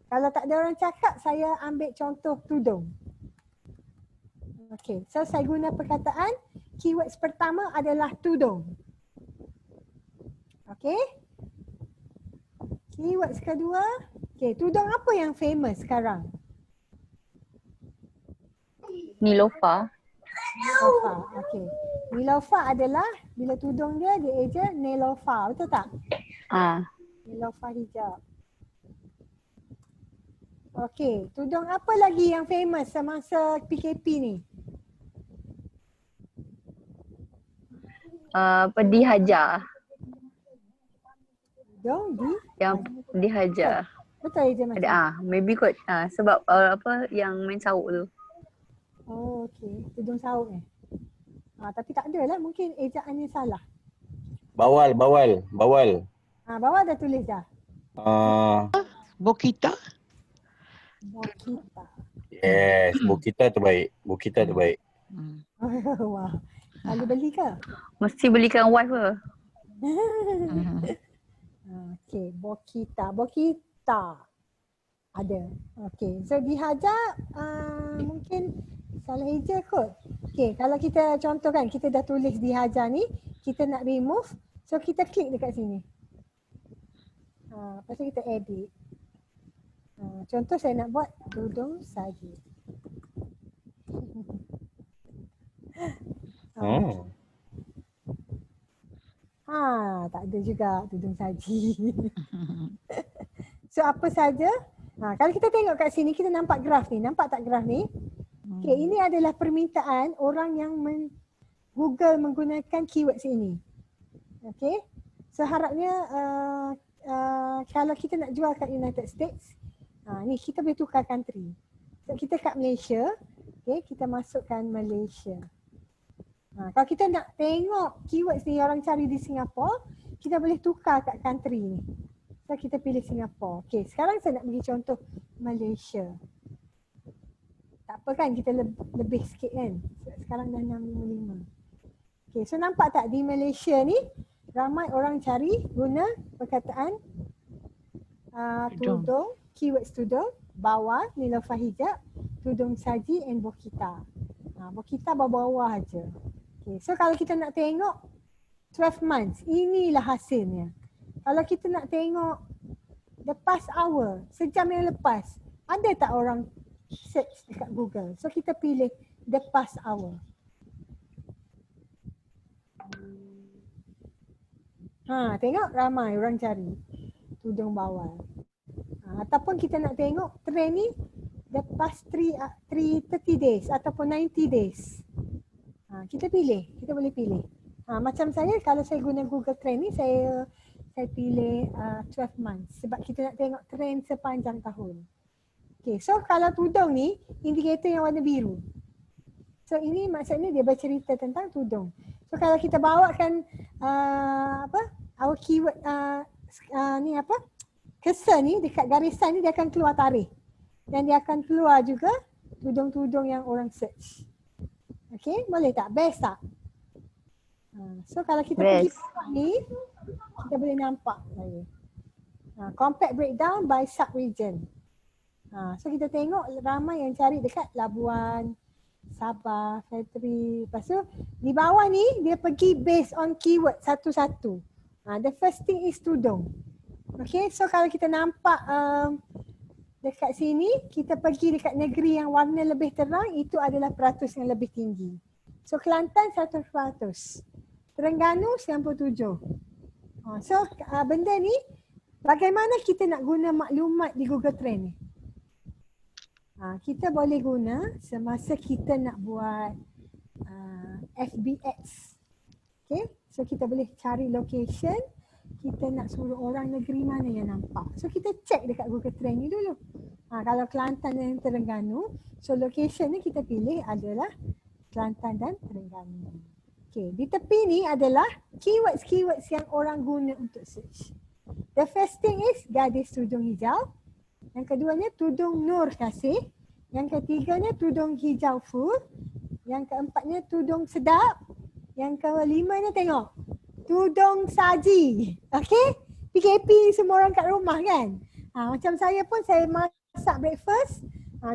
Kalau tak ada orang cakap, saya ambil contoh tudung. Okay, so saya guna perkataan, keywords pertama adalah tudung. Okay. Keywords kedua, okay, tudung apa yang famous sekarang? Nilofa. Nilofa, okay. Nilofa adalah, bila tudung dia eja Nilofa, betul tak? Nilofa hijab. Okey, tudung apa lagi yang famous semasa PKP ni? Dihajar. Tudung di? Yang dihajar. Betul je macam. Ada maybe kot. Sebab apa yang main sauk tu. Oh, okey. Tudung sauk ni. Tapi tak ada lah. Mungkin ejaannya salah. Bawal. Bawah dah tulis dah. Bokita. Bokita. Yes, Bukita terbaik. Hmm. Wah. Selalu beli ke? Mesti belikan wife ke? Okey, Bokita. Bokita. Ada. Okey. So dihajar mungkin salah eja kot. Okey, kalau kita contohkan kita dah tulis dihajar ni, kita nak remove. So kita klik dekat sini. Lepas tu kita edit. Contoh saya nak buat tudung saji. Tak ada juga tudung saji. So apa saja? Kalau kita tengok kat sini kita nampak graf ni. Nampak tak graf ni? Okay, ini adalah permintaan orang yang Google menggunakan keywords ini. Okay. So harapnya kalau kita nak jual kat United States, ni kita boleh tukar country. So kita kat Malaysia, okay, kita masukkan Malaysia. Kalau kita nak tengok keywords ni orang cari di Singapura, kita boleh tukar kat country ni. So kita pilih Singapura. Okay, sekarang saya nak bagi contoh Malaysia. Tak apa kan, kita lebih sikit kan. Sekarang dah 655. Okay, so nampak tak di Malaysia ni ramai orang cari guna perkataan tudung, keywords tudung, bawah, Niloufar hijab, tudung saji and Bokita. Bokita bawah-bawah aja. Okay, so kalau kita nak tengok 12 months, inilah hasilnya. Kalau kita nak tengok the past hour, sejam yang lepas, ada tak orang search dekat Google? So kita pilih the past hour. Tengok ramai orang cari tudung bawal. Ataupun kita nak tengok trend ni the past 30 days ataupun 90 days. Kita pilih, kita boleh pilih. Macam saya, kalau saya guna Google Trend ni, saya pilih 12 months sebab kita nak tengok trend sepanjang tahun. Okay, so kalau tudung ni, indikator yang warna biru. So ini maksudnya dia bercerita tentang tudung. So kalau kita bawakan our keyword cursor ni dekat garisan ni, dia akan keluar tarikh. Dan dia akan keluar juga tudung-tudung yang orang search. Okay, boleh tak? Best tak? So kalau kita pergi bawah ni, kita boleh nampak lagi. Compact breakdown by sub-region. So kita tengok ramai yang cari dekat Labuan, Sabah, Federal. Lepas tu di bawah ni dia pergi based on keyword satu-satu. The first thing is tudung. Okay, so kalau kita nampak dekat sini, kita pergi dekat negeri yang warna lebih terang, itu adalah peratus yang lebih tinggi. So Kelantan 100%, Terengganu 97. So benda ni, bagaimana kita nak guna maklumat di Google Trend ni? Kita boleh guna semasa kita nak buat FBX. Okay, so kita boleh cari location, kita nak suruh orang negeri mana yang nampak. So kita check dekat Google Trend ni dulu. Kalau Kelantan dan Terengganu, so location ni kita pilih adalah Kelantan dan Terengganu. Okay, di tepi ni adalah keywords yang orang guna untuk search. The first thing is gadis tudung hijau. Yang keduanya tudung Nur Kasih. Yang ketiganya tudung hijau full. Yang keempatnya tudung sedap. Yang kelimanya tengok, tudung saji. Okay? PKP semua orang kat rumah kan? Macam saya pun, saya masak breakfast.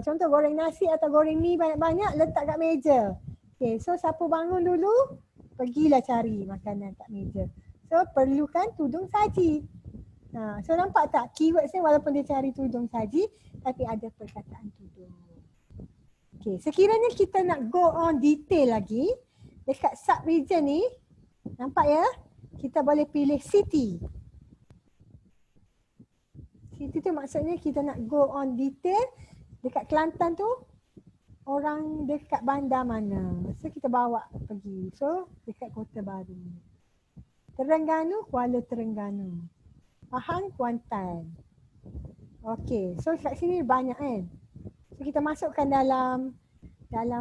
Contoh goreng nasi atau goreng mi banyak-banyak, letak kat meja. Okay, so siapa bangun dulu, pergilah cari makanan kat meja. So perlukan tudung saji. So nampak tak keywords ni walaupun dia cari tudung saji, tapi ada perkataan tudung. Okay, sekiranya kita nak go on detail lagi, dekat sub-region ni, nampak ya? Kita boleh pilih city. Itu tu maksudnya kita nak go on detail dekat Kelantan tu orang dekat bandar mana. So kita bawa pergi. So dekat Kota Baru. Terengganu, Kuala Terengganu. Pahang, Kuantan. Okey, so kat sini banyak kan. So kita masukkan dalam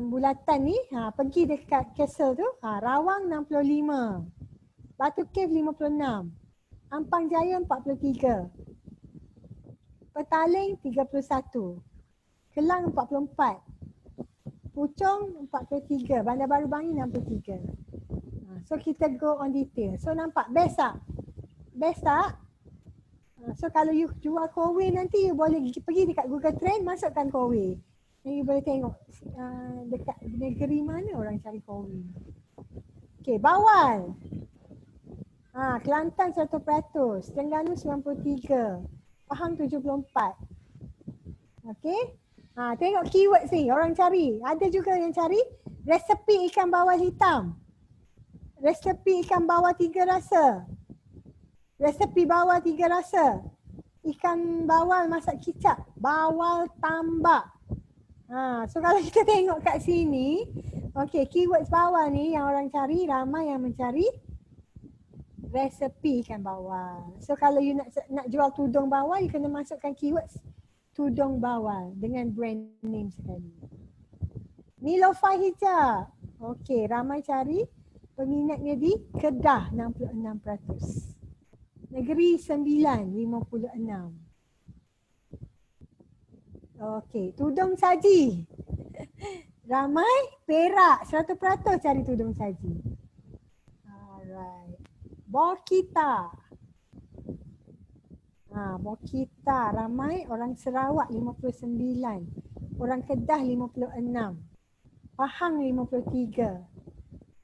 bulatan ni, pergi dekat Castle tu, Rawang 65. Batu Cave 56. Ampang Jaya 43. Petaling 31. Kelang 44. Puchong 43. Bandar Baru Bangi 63. So kita go on detail. So nampak best tak? Best tak? So kalau you jual Kowe nanti you boleh pergi dekat Google Trend, masukkan Kowe. Dan you boleh tengok dekat negeri mana orang cari Kowe. Okay, Bawal. Kelantan 100%, Terengganu 93, Pahang 74. Okay. Tengok keyword ni orang cari. Ada juga yang cari resepi ikan bawal hitam. Resepi ikan bawal 3 rasa. Resepi bawal 3 rasa. Ikan bawal masak kicap. Bawal tambak. So kalau kita tengok kat sini, okay, keywords bawal ni yang orang cari, ramai yang mencari resepi ikan bawal. So kalau you nak jual tudung bawal, you kena masukkan keywords tudung bawal dengan brand name sekali. Nilofai hijab. Okay, ramai cari. Peminatnya di Kedah 66%. Negeri Sembilan 56. Okey, tudung saji. Ramai Perak 100% cari tudung saji. Alright. Bokita. Bokita ramai orang Sarawak 59. Orang Kedah 56. Pahang 53.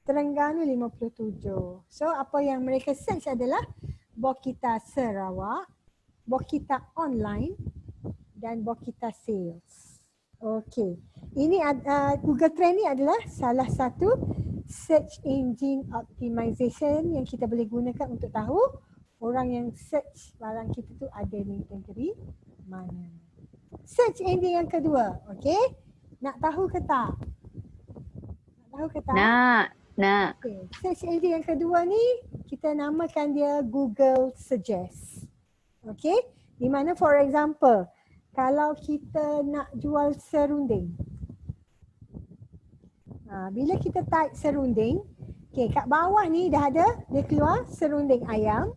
Terengganu 57. So apa yang mereka search adalah Bokita Sarawak, Bokita Online dan Bokita Sales. Okey. Ini Google Trend ni adalah salah satu search engine optimization yang kita boleh gunakan untuk tahu orang yang search barang kita tu ada di negeri mana. Search engine yang kedua, okey? Nak tahu ke tak? Nak tahu ke tak? Nak. Okay. Search engine yang kedua ni kita namakan dia Google Suggest. Okay. Di mana for example, kalau kita nak jual serunding. Bila kita type serunding, okay, kat bawah ni dah ada, dia keluar serunding ayam,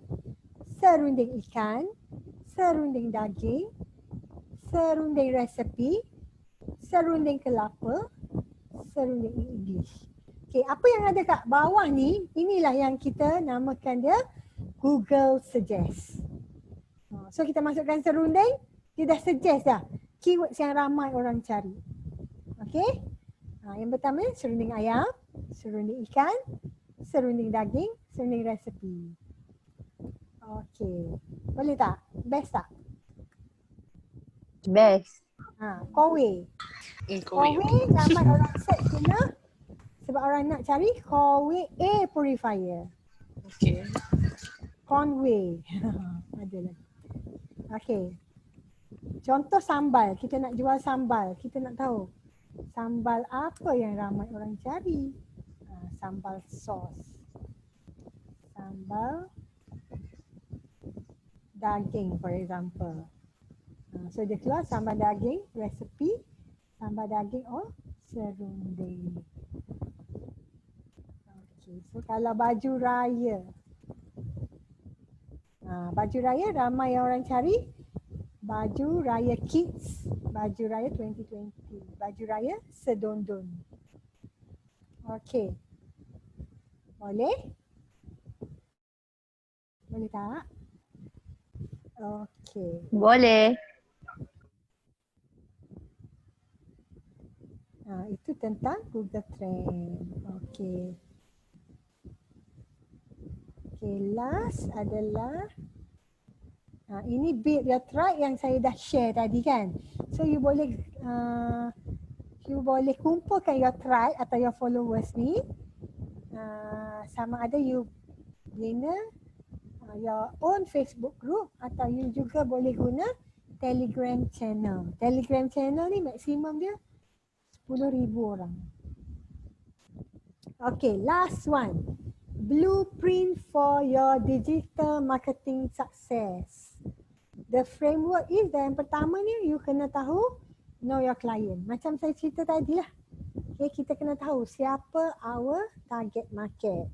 serunding ikan, serunding daging, serunding resepi, serunding kelapa, serunding English. Okay, apa yang ada kat bawah ni, inilah yang kita namakan dia Google Suggest. So kita masukkan serunding, dia dah suggest dah keywords yang ramai orang cari. Okay. Yang pertama serunding ayam, serunding ikan, serunding daging, serunding resepi. Okay. Boleh tak? Best tak? Best. Kowe. Kowe ramai orang search guna sebab orang nak cari Kowe air purifier. Okay. Conway. Ada lagi. Okay. Contoh sambal. Kita nak jual sambal. Kita nak tahu sambal apa yang ramai orang cari. Sambal sos. Sambal daging for example. So dia keluar sambal daging, resepi, sambal daging serunding. Okay. So kalau baju raya. Baju raya ramai orang cari. Baju raya kids, baju raya 2020, baju raya sedondon. Okey. Boleh? Boleh tak? Okey. Boleh. Itu tentang Google Trend. Okey. Okay, last adalah ini build your tribe yang saya dah share tadi kan. So you boleh kumpulkan your tribe atau your followers ni. Sama ada you bina your own Facebook group atau you juga boleh guna Telegram channel. Telegram channel ni maksimum dia 10,000 orang. Okay, last one. Blueprint for your digital marketing success. The framework is, yang pertama ni you kena tahu know your client. Macam saya cerita tadi lah. Okay, kita kena tahu siapa our target market.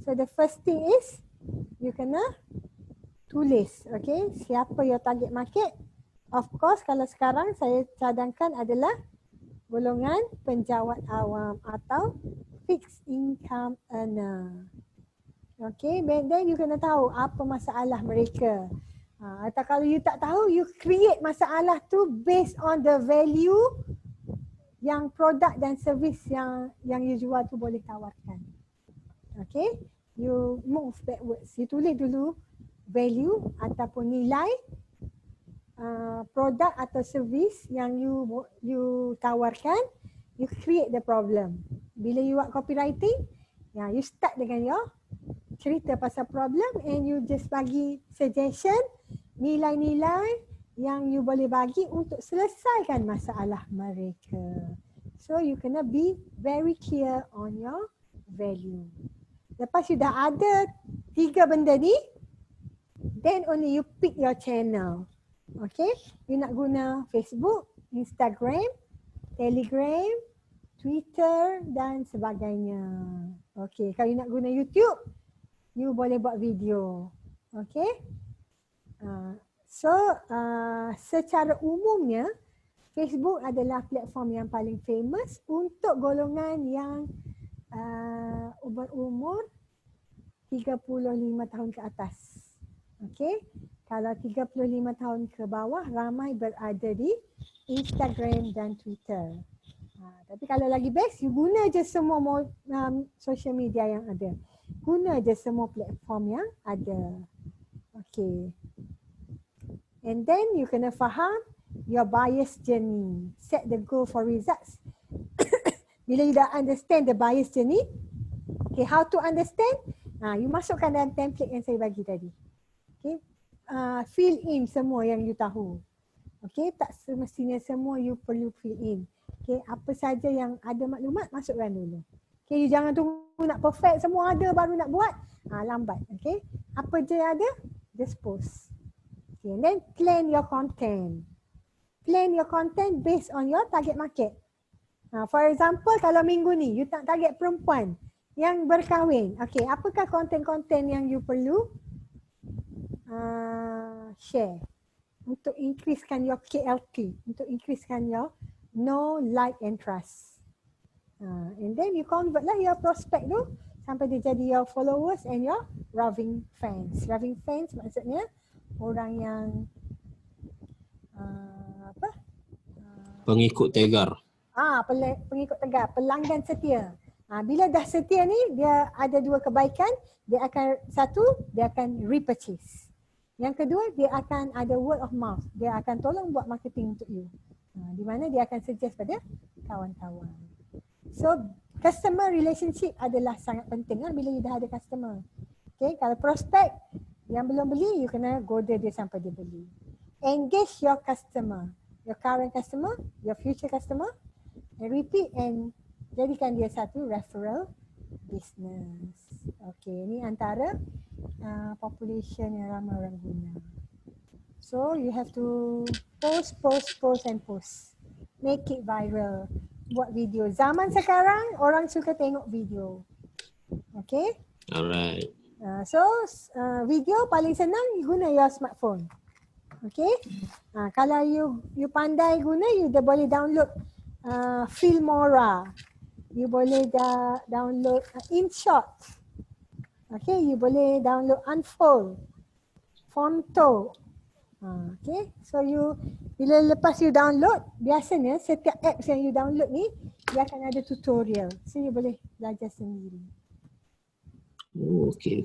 So the first thing is you kena tulis, okay, siapa your target market. Of course, kalau sekarang saya cadangkan adalah golongan penjawat awam atau fixed income earner. Okay, then you kena tahu apa masalah mereka. Atau kalau you tak tahu, you create masalah tu based on the value yang produk dan servis yang you jual tu boleh tawarkan. Okay, you move backwards. You tulis dulu value ataupun nilai produk atau servis yang you tawarkan. You create the problem. Bila you buat copywriting, you start dengan your cerita pasal problem and you just bagi suggestion, nilai-nilai yang you boleh bagi untuk selesaikan masalah mereka. So you kena be very clear on your value. Lepas you dah ada 3 benda ni, then only you pick your channel. Okay, you nak guna Facebook, Instagram, Telegram, Twitter dan sebagainya. Okay, kalau you nak guna YouTube, you boleh buat video. Okay. So, secara umumnya, Facebook adalah platform yang paling famous untuk golongan yang berumur 35 tahun ke atas. Okay. Kalau 35 tahun ke bawah, ramai berada di Instagram dan Twitter. Tapi kalau lagi best, you guna je semua social media yang ada. Guna je semua platform yang ada. Okay. And then you kena faham your buyer's journey. Set the goal for results. Bila you dah understand the buyer's journey, okay, how to understand? You masukkan dalam template yang saya bagi tadi. Okay. Fill in semua yang you tahu. Okay, tak semestinya semua you perlu fill in. Okay, apa saja yang ada maklumat, masukkan dulu. Okay, you jangan tunggu nak perfect semua ada baru nak buat. Lambat. Okay, apa je yang ada, just post. Okay, and then plan your content. Plan your content based on your target market. For example, kalau minggu ni you tak target perempuan yang berkahwin. Okay, apakah konten-konten yang you perlu share untuk increasekan your KLT, untuk increasekan your know, like and trust. And then you convert lah your prospect tu sampai dia jadi your followers and your raving fans. Raving fans maksudnya orang yang pengikut tegar. Pengikut tegar, pelanggan setia. Bila dah setia ni, dia ada 2 kebaikan. Dia akan repurchase. Yang kedua, dia akan ada word of mouth. Dia akan tolong buat marketing untuk you. Di mana dia akan suggest pada kawan-kawan. So, customer relationship adalah sangat penting bila you dah ada customer. Okay, kalau prospect yang belum beli, you kena goda dia sampai dia beli. Engage your customer, your current customer, your future customer, and repeat and jadikan dia satu referral business. Okay, ini antara population yang ramai orang guna. So you have to post and post. Make it viral. Buat video. Zaman sekarang orang suka tengok video. Okay. Alright. So video paling senang you guna your smartphone. Okay. Kalau you pandai guna, you dah boleh download Filmora. You boleh download InShot. Okay, you boleh download Unfold, Fonto. Okay, so bila lepas you download, biasanya setiap apps yang you download ni, dia akan ada tutorial. So you boleh belajar sendiri. Oh, okay.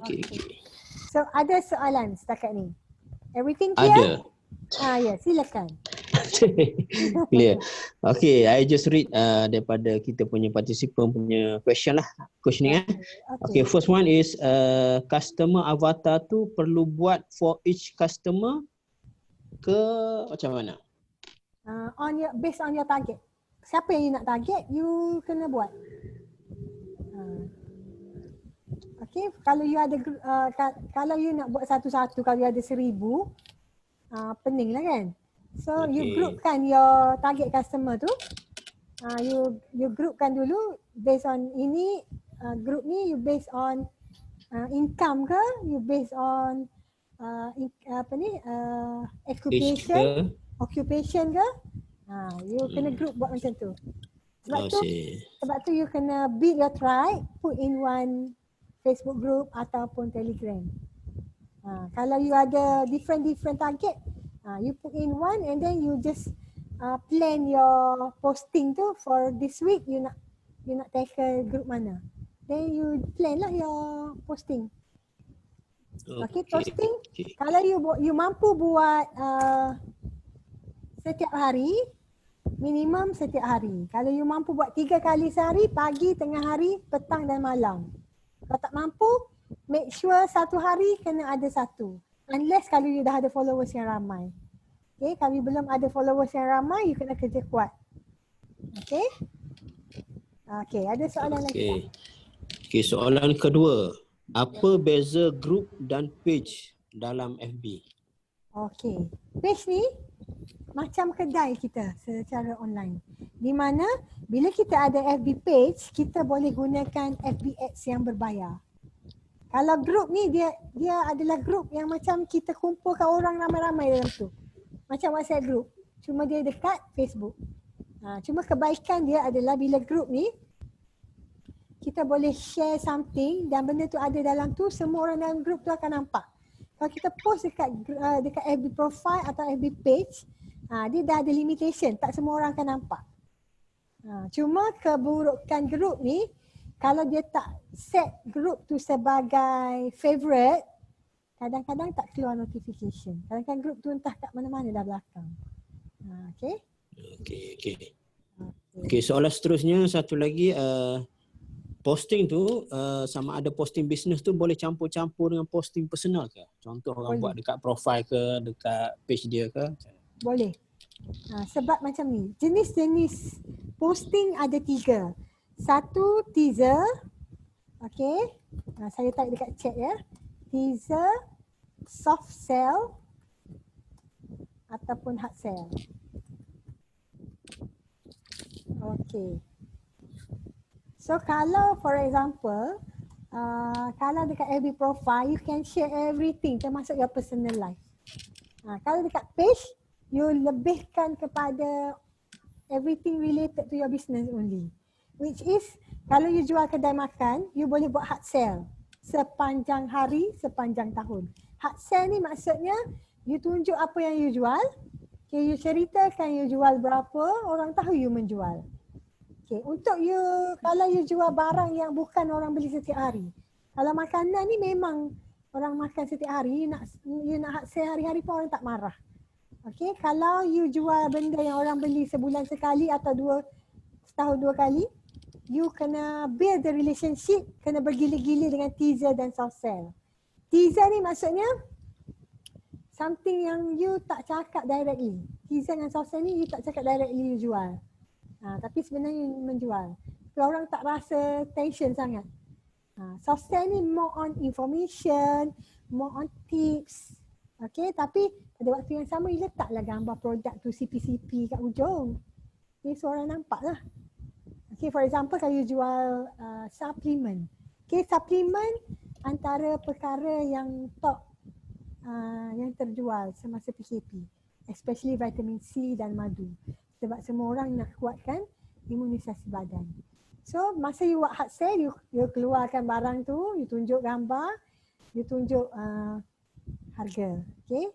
So ada soalan setakat ni? Everything clear? Ada. Ya, silakan. Clear. Okay, I just read daripada kita punya participant punya question lah. Questioning. Okay, first one is customer avatar tu perlu buat for each customer ke macam mana? Based on your target. Siapa yang you nak target, you kena buat. Okay, kalau you ada kalau you nak buat satu-satu, kalau you ada 1,000, pening lah kan. So you groupkan your target customer tu. You groupkan dulu based on ini, group ni you based on income ke, you based on occupation ke. You kena group buat macam tu. Sebab tu you kena build your tribe, put in one Facebook group ataupun Telegram. Kalau you ada different target, you put in one and then you just plan your posting tu for this week. You nak tackle group mana? Then you plan lah your posting. Okay, posting. Kalau you mampu buat setiap hari, minimum setiap hari. Kalau you mampu buat 3 kali sehari, pagi, tengah hari, petang dan malam. Kalau tak mampu, make sure satu hari kena ada satu. Unless kalau you dah ada followers yang ramai. Okay, kalau you belum ada followers yang ramai, you kena kerja kuat. Okay. Okay, ada soalan lagi tak? Okay, soalan kedua. Apa beza group dan page dalam FB? Okay, page ni macam kedai kita secara online. Di mana bila kita ada FB page, kita boleh gunakan FB ads yang berbayar. Kalau group ni dia adalah group yang macam kita kumpulkan orang ramai-ramai dalam tu. Macam WhatsApp group. Cuma dia dekat Facebook. Cuma kebaikan dia adalah bila group ni kita boleh share something dan benda tu ada dalam tu, semua orang dalam group tu akan nampak. Kalau kita post dekat FB profile atau FB page, dia dah ada limitation, tak semua orang akan nampak. Cuma keburukan group ni, kalau dia tak set group tu sebagai favorite, kadang-kadang tak keluar notification. Kadang-kadang group tu entah kat mana-mana dah belakang. Okay, soalan seterusnya satu lagi, posting tu sama ada posting bisnes tu boleh campur-campur dengan posting personal ke? Contoh orang buat dekat profile ke, dekat page dia ke? Boleh. Sebab macam ni, jenis-jenis posting ada 3. Satu, teaser. Okay. Saya type dekat chat ya. Teaser, soft sell ataupun hard sell. Okay. So kalau for example, kalau dekat FB profile, you can share everything termasuk your personal life. Kalau dekat page, you lebihkan kepada everything related to your business only. Which is, kalau you jual kedai makan, you boleh buat hard sell sepanjang hari, sepanjang tahun. Hard sell ni maksudnya, you tunjuk apa yang you jual, okay, you ceritakan you jual berapa, orang tahu you menjual. Okay, untuk you, kalau you jual barang yang bukan orang beli setiap hari. Kalau makanan ni memang orang makan setiap hari, you nak hard sell hari-hari pun orang tak marah. Okay, kalau you jual benda yang orang beli sebulan sekali atau setahun 2 kali, you kena build the relationship, kena bergila-gila dengan teaser dan soft sell. Teaser ni maksudnya something yang you tak cakap directly. Teaser dan soft sell ni you tak cakap directly you jual. Tapi sebenarnya you menjual. Tapi orang tak rasa tension sangat. Soft sell ni more on information, more on tips. Okay, tapi pada waktu yang sama you letaklah gambar produk tu CP-CP kat ujung. Okay, so orang nampak lah. Okay, for example kalau you jual supplement. Okay, supplement antara perkara yang top yang terjual semasa PKP. Especially vitamin C dan madu. Sebab semua orang nak kuatkan imunisasi badan. So masa you buat hard sell, you keluarkan barang tu, you tunjuk gambar, you tunjuk harga. Okay.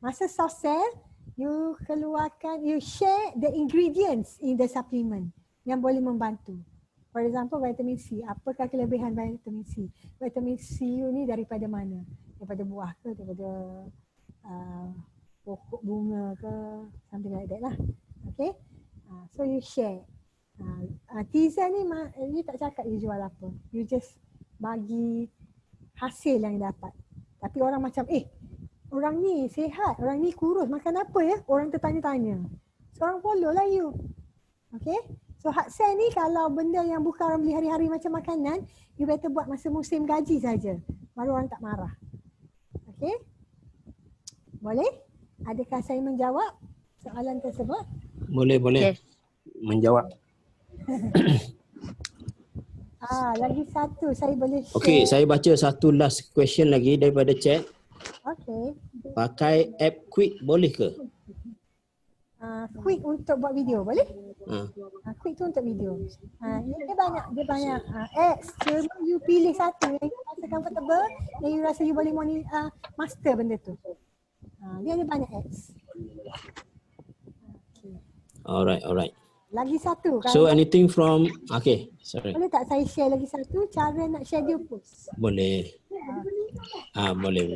Masa soft sell, you keluarkan, you share the ingredients in the supplement yang boleh membantu. For example, vitamin C. Apakah kelebihan vitamin C? Vitamin C you ni daripada mana? Daripada buah ke? Daripada pokok bunga ke? Something like that lah. Okay. So you share. Teaser ni you tak cakap you jual apa. You just bagi hasil yang dapat. Tapi orang macam orang ni sihat, orang ni kurus, makan apa ya? Orang tertanya-tanya. Seorang follow lah you. Okay? So hard sell ni kalau benda yang bukan orang beli hari-hari macam makanan, you better buat masa musim gaji saja. Baru orang tak marah. Okay? Boleh? Adakah saya menjawab soalan tersebut? Boleh. Yes. Menjawab. Lagi satu saya boleh share. Okey, saya baca satu last question lagi daripada chat. Okay. Pakai app Quick boleh ke? Quick untuk buat video, boleh? Ha. Quick tu untuk video. Dia banyak apps. Cuma you pilih satu yang you rasa comfortable, yang you rasa you boleh master benda tu. Dia ada banyak apps. Okay. Alright. Lagi satu. So anything from sorry. Boleh tak saya share lagi satu cara nak schedule post? Boleh. Boleh.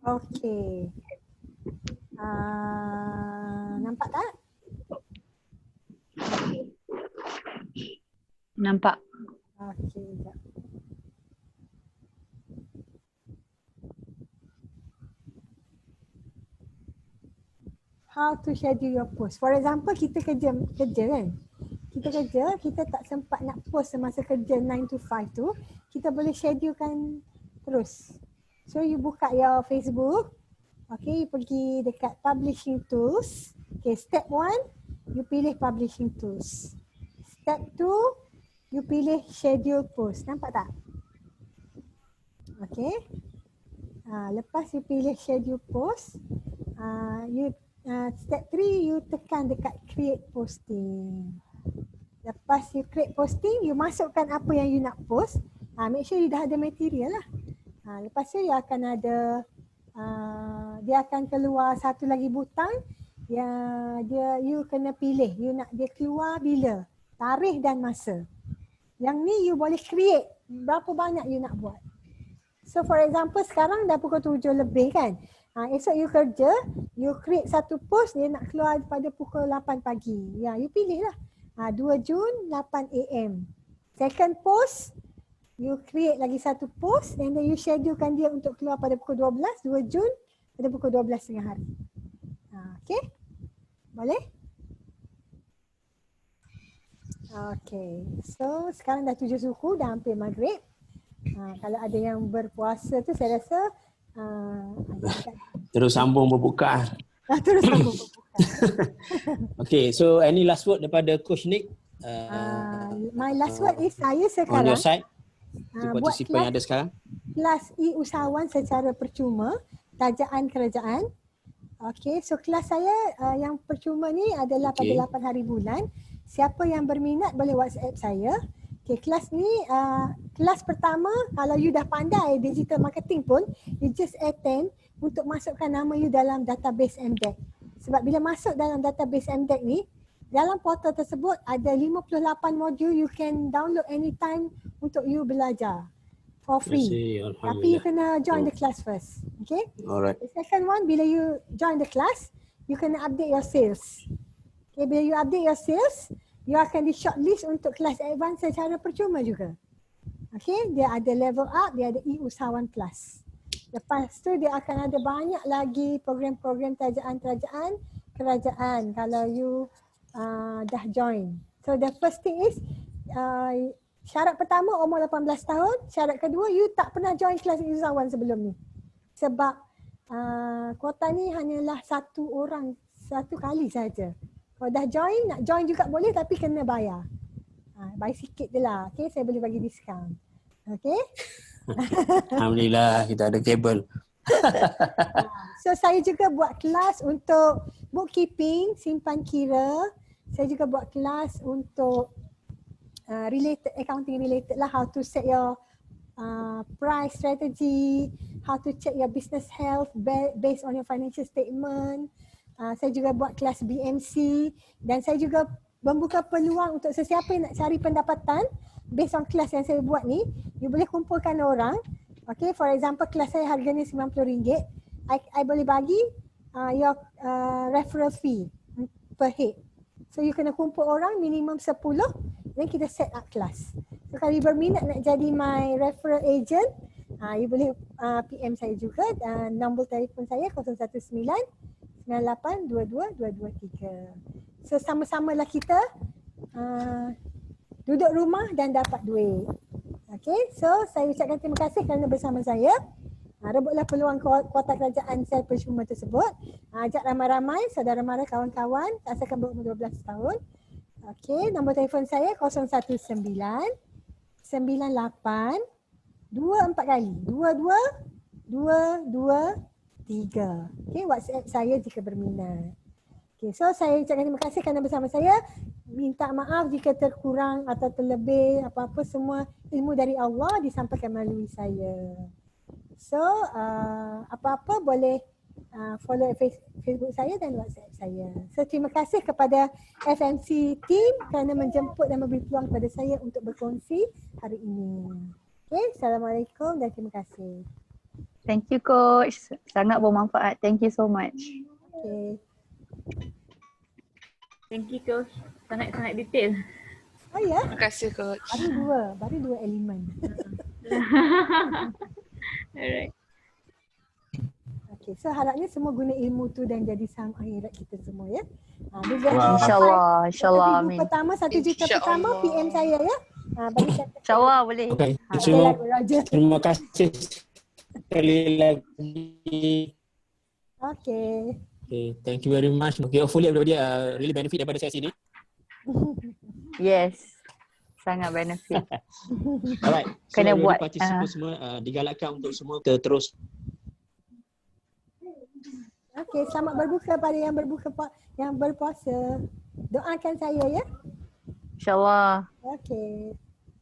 Okey. Nampak tak? Nampak. Okey, sekejap. How to schedule your post. For example, kita kerja kan. Kita tak sempat nak post semasa kerja 9 to 5 tu, kita boleh schedulekan terus. So you buka your Facebook. Okay, you pergi dekat publishing tools. Okay, step 1, you pilih publishing tools. Step 2, you pilih schedule post. Nampak tak? Okay. Lepas you pilih schedule post, step 3, you tekan dekat create posting. Lepas you create posting, you masukkan apa yang you nak post. Make sure you dah ada material lah. Lepas tu you akan ada, dia akan keluar satu lagi butang yang you kena pilih. You nak dia keluar bila, tarikh dan masa. Yang ni you boleh create berapa banyak you nak buat. So for example sekarang dah pukul 7 lebih kan. Esok you kerja, you create satu post dia nak keluar pada pukul 8 pagi. Ya, you pilih lah. 2 Jun 8 AM. Second post, you create lagi satu post and then you schedulekan dia untuk keluar pada pukul 12, 2 Jun pada pukul 12 tengah hari. Okay? Boleh? Okay. So sekarang dah 7 suku, dah hampir maghrib. Kalau ada yang berpuasa tu saya rasa Terus sambung berbuka. terus sambung berbuka. Okay, so any last word daripada Coach Nick? My last word is saya On sekarang your side, buat participant yang ada sekarang. kelas e-usahawan secara percuma, tajaan kerajaan. Okay, so kelas saya yang percuma ni adalah pada 8 hari bulan. Siapa yang berminat boleh WhatsApp saya. Okay, kelas ni, kelas pertama kalau you dah pandai digital marketing pun, you just attend untuk masukkan nama you dalam database MDEC. Sebab bila masuk dalam database MDEC ni, dalam portal tersebut ada 58 modul you can download anytime untuk you belajar for free. Tapi you kena join the class first. Okay? Alright. The second one, bila you join the class, you kena update your sales. Okay, bila you update your sales, you akan di shortlist untuk kelas advance secara percuma juga. Okay, dia ada level up, dia ada e-usahawan plus. Lepas tu dia akan ada banyak lagi program-program tajaan kerajaan kalau you dah join. So the first thing is syarat pertama umur 18 tahun, syarat kedua you tak pernah join kelas e-usahawan sebelum ni. Sebab kuota ni hanyalah satu orang satu kali saja. Kalau dah join, nak join juga boleh tapi kena bayar. Bayar sikit je lah. Okay, saya boleh bagi diskaun. Okay. Alhamdulillah kita ada kabel. So saya juga buat kelas untuk bookkeeping, simpan kira. Saya juga buat kelas untuk related, accounting related lah. How to set your price strategy, how to check your business health based on your financial statement. Saya juga buat kelas BMC dan saya juga membuka peluang untuk sesiapa yang nak cari pendapatan based on kelas yang saya buat ni. You boleh kumpulkan orang. Okay, for example kelas saya harganya RM90. I boleh bagi your referral fee per head. So you kena kumpul orang minimum 10, then kita set up kelas. So kalau you berminat nak jadi my referral agent, you boleh PM saya juga. Nombor telefon saya 019 98 22 223. So sama-samalah kita duduk rumah dan dapat duit. Okay, so saya ucapkan terima kasih kerana bersama saya. Rebutlah peluang kuota kerajaan sel percuma tersebut. Ajak ramai-ramai, saudara mara, kawan-kawan, tak asalkan berumur 12 tahun. Okey, nombor telefon saya 019 98 24 kali 22 223. Okey, WhatsApp saya jika berminat. Okey, so saya ucapkan terima kasih kerana bersama saya. Minta maaf jika terkurang atau terlebih apa-apa, semua ilmu dari Allah disampaikan melalui saya. So, apa-apa boleh follow Facebook saya dan WhatsApp saya. So, terima kasih kepada FMC team kerana menjemput dan memberi peluang kepada saya untuk berkongsi hari ini. Okay, Assalamualaikum dan terima kasih. Thank you coach. Sangat bermanfaat. Thank you so much. Okay. Thank you coach. Sangat-sangat detail. Oh ya, Terima kasih coach. baru dua elemen. Alright. Okay, so harapnya semua guna ilmu tu dan jadi saham akhirat kita semua ya. InsyaAllah. InsyaAllah. Satu Amin. pertama, 1 juta pertama InsyaAllah. PM saya ya. Bagi saya. InsyaAllah boleh. Okay. Roger. Terima kasih sekali lagi. Okay. Okay, thank you very much. Okay, hopefully everybody really benefit daripada sesi ni. Yes. Sangat benefit. Alright. So Kena everybody buat, participant semua digalakkan untuk semua kita terus. Okay, selamat berbuka pada yang berpuasa. Doakan saya ya. InsyaAllah. Okay.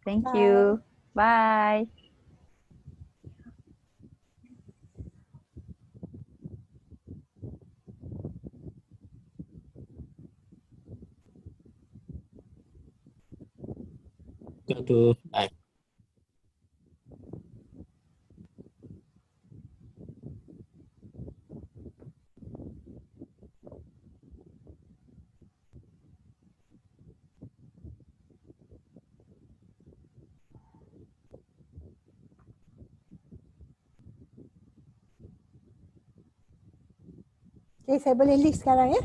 Thank Bye. you. Bye. Bye. Okay, saya boleh leave sekarang ya.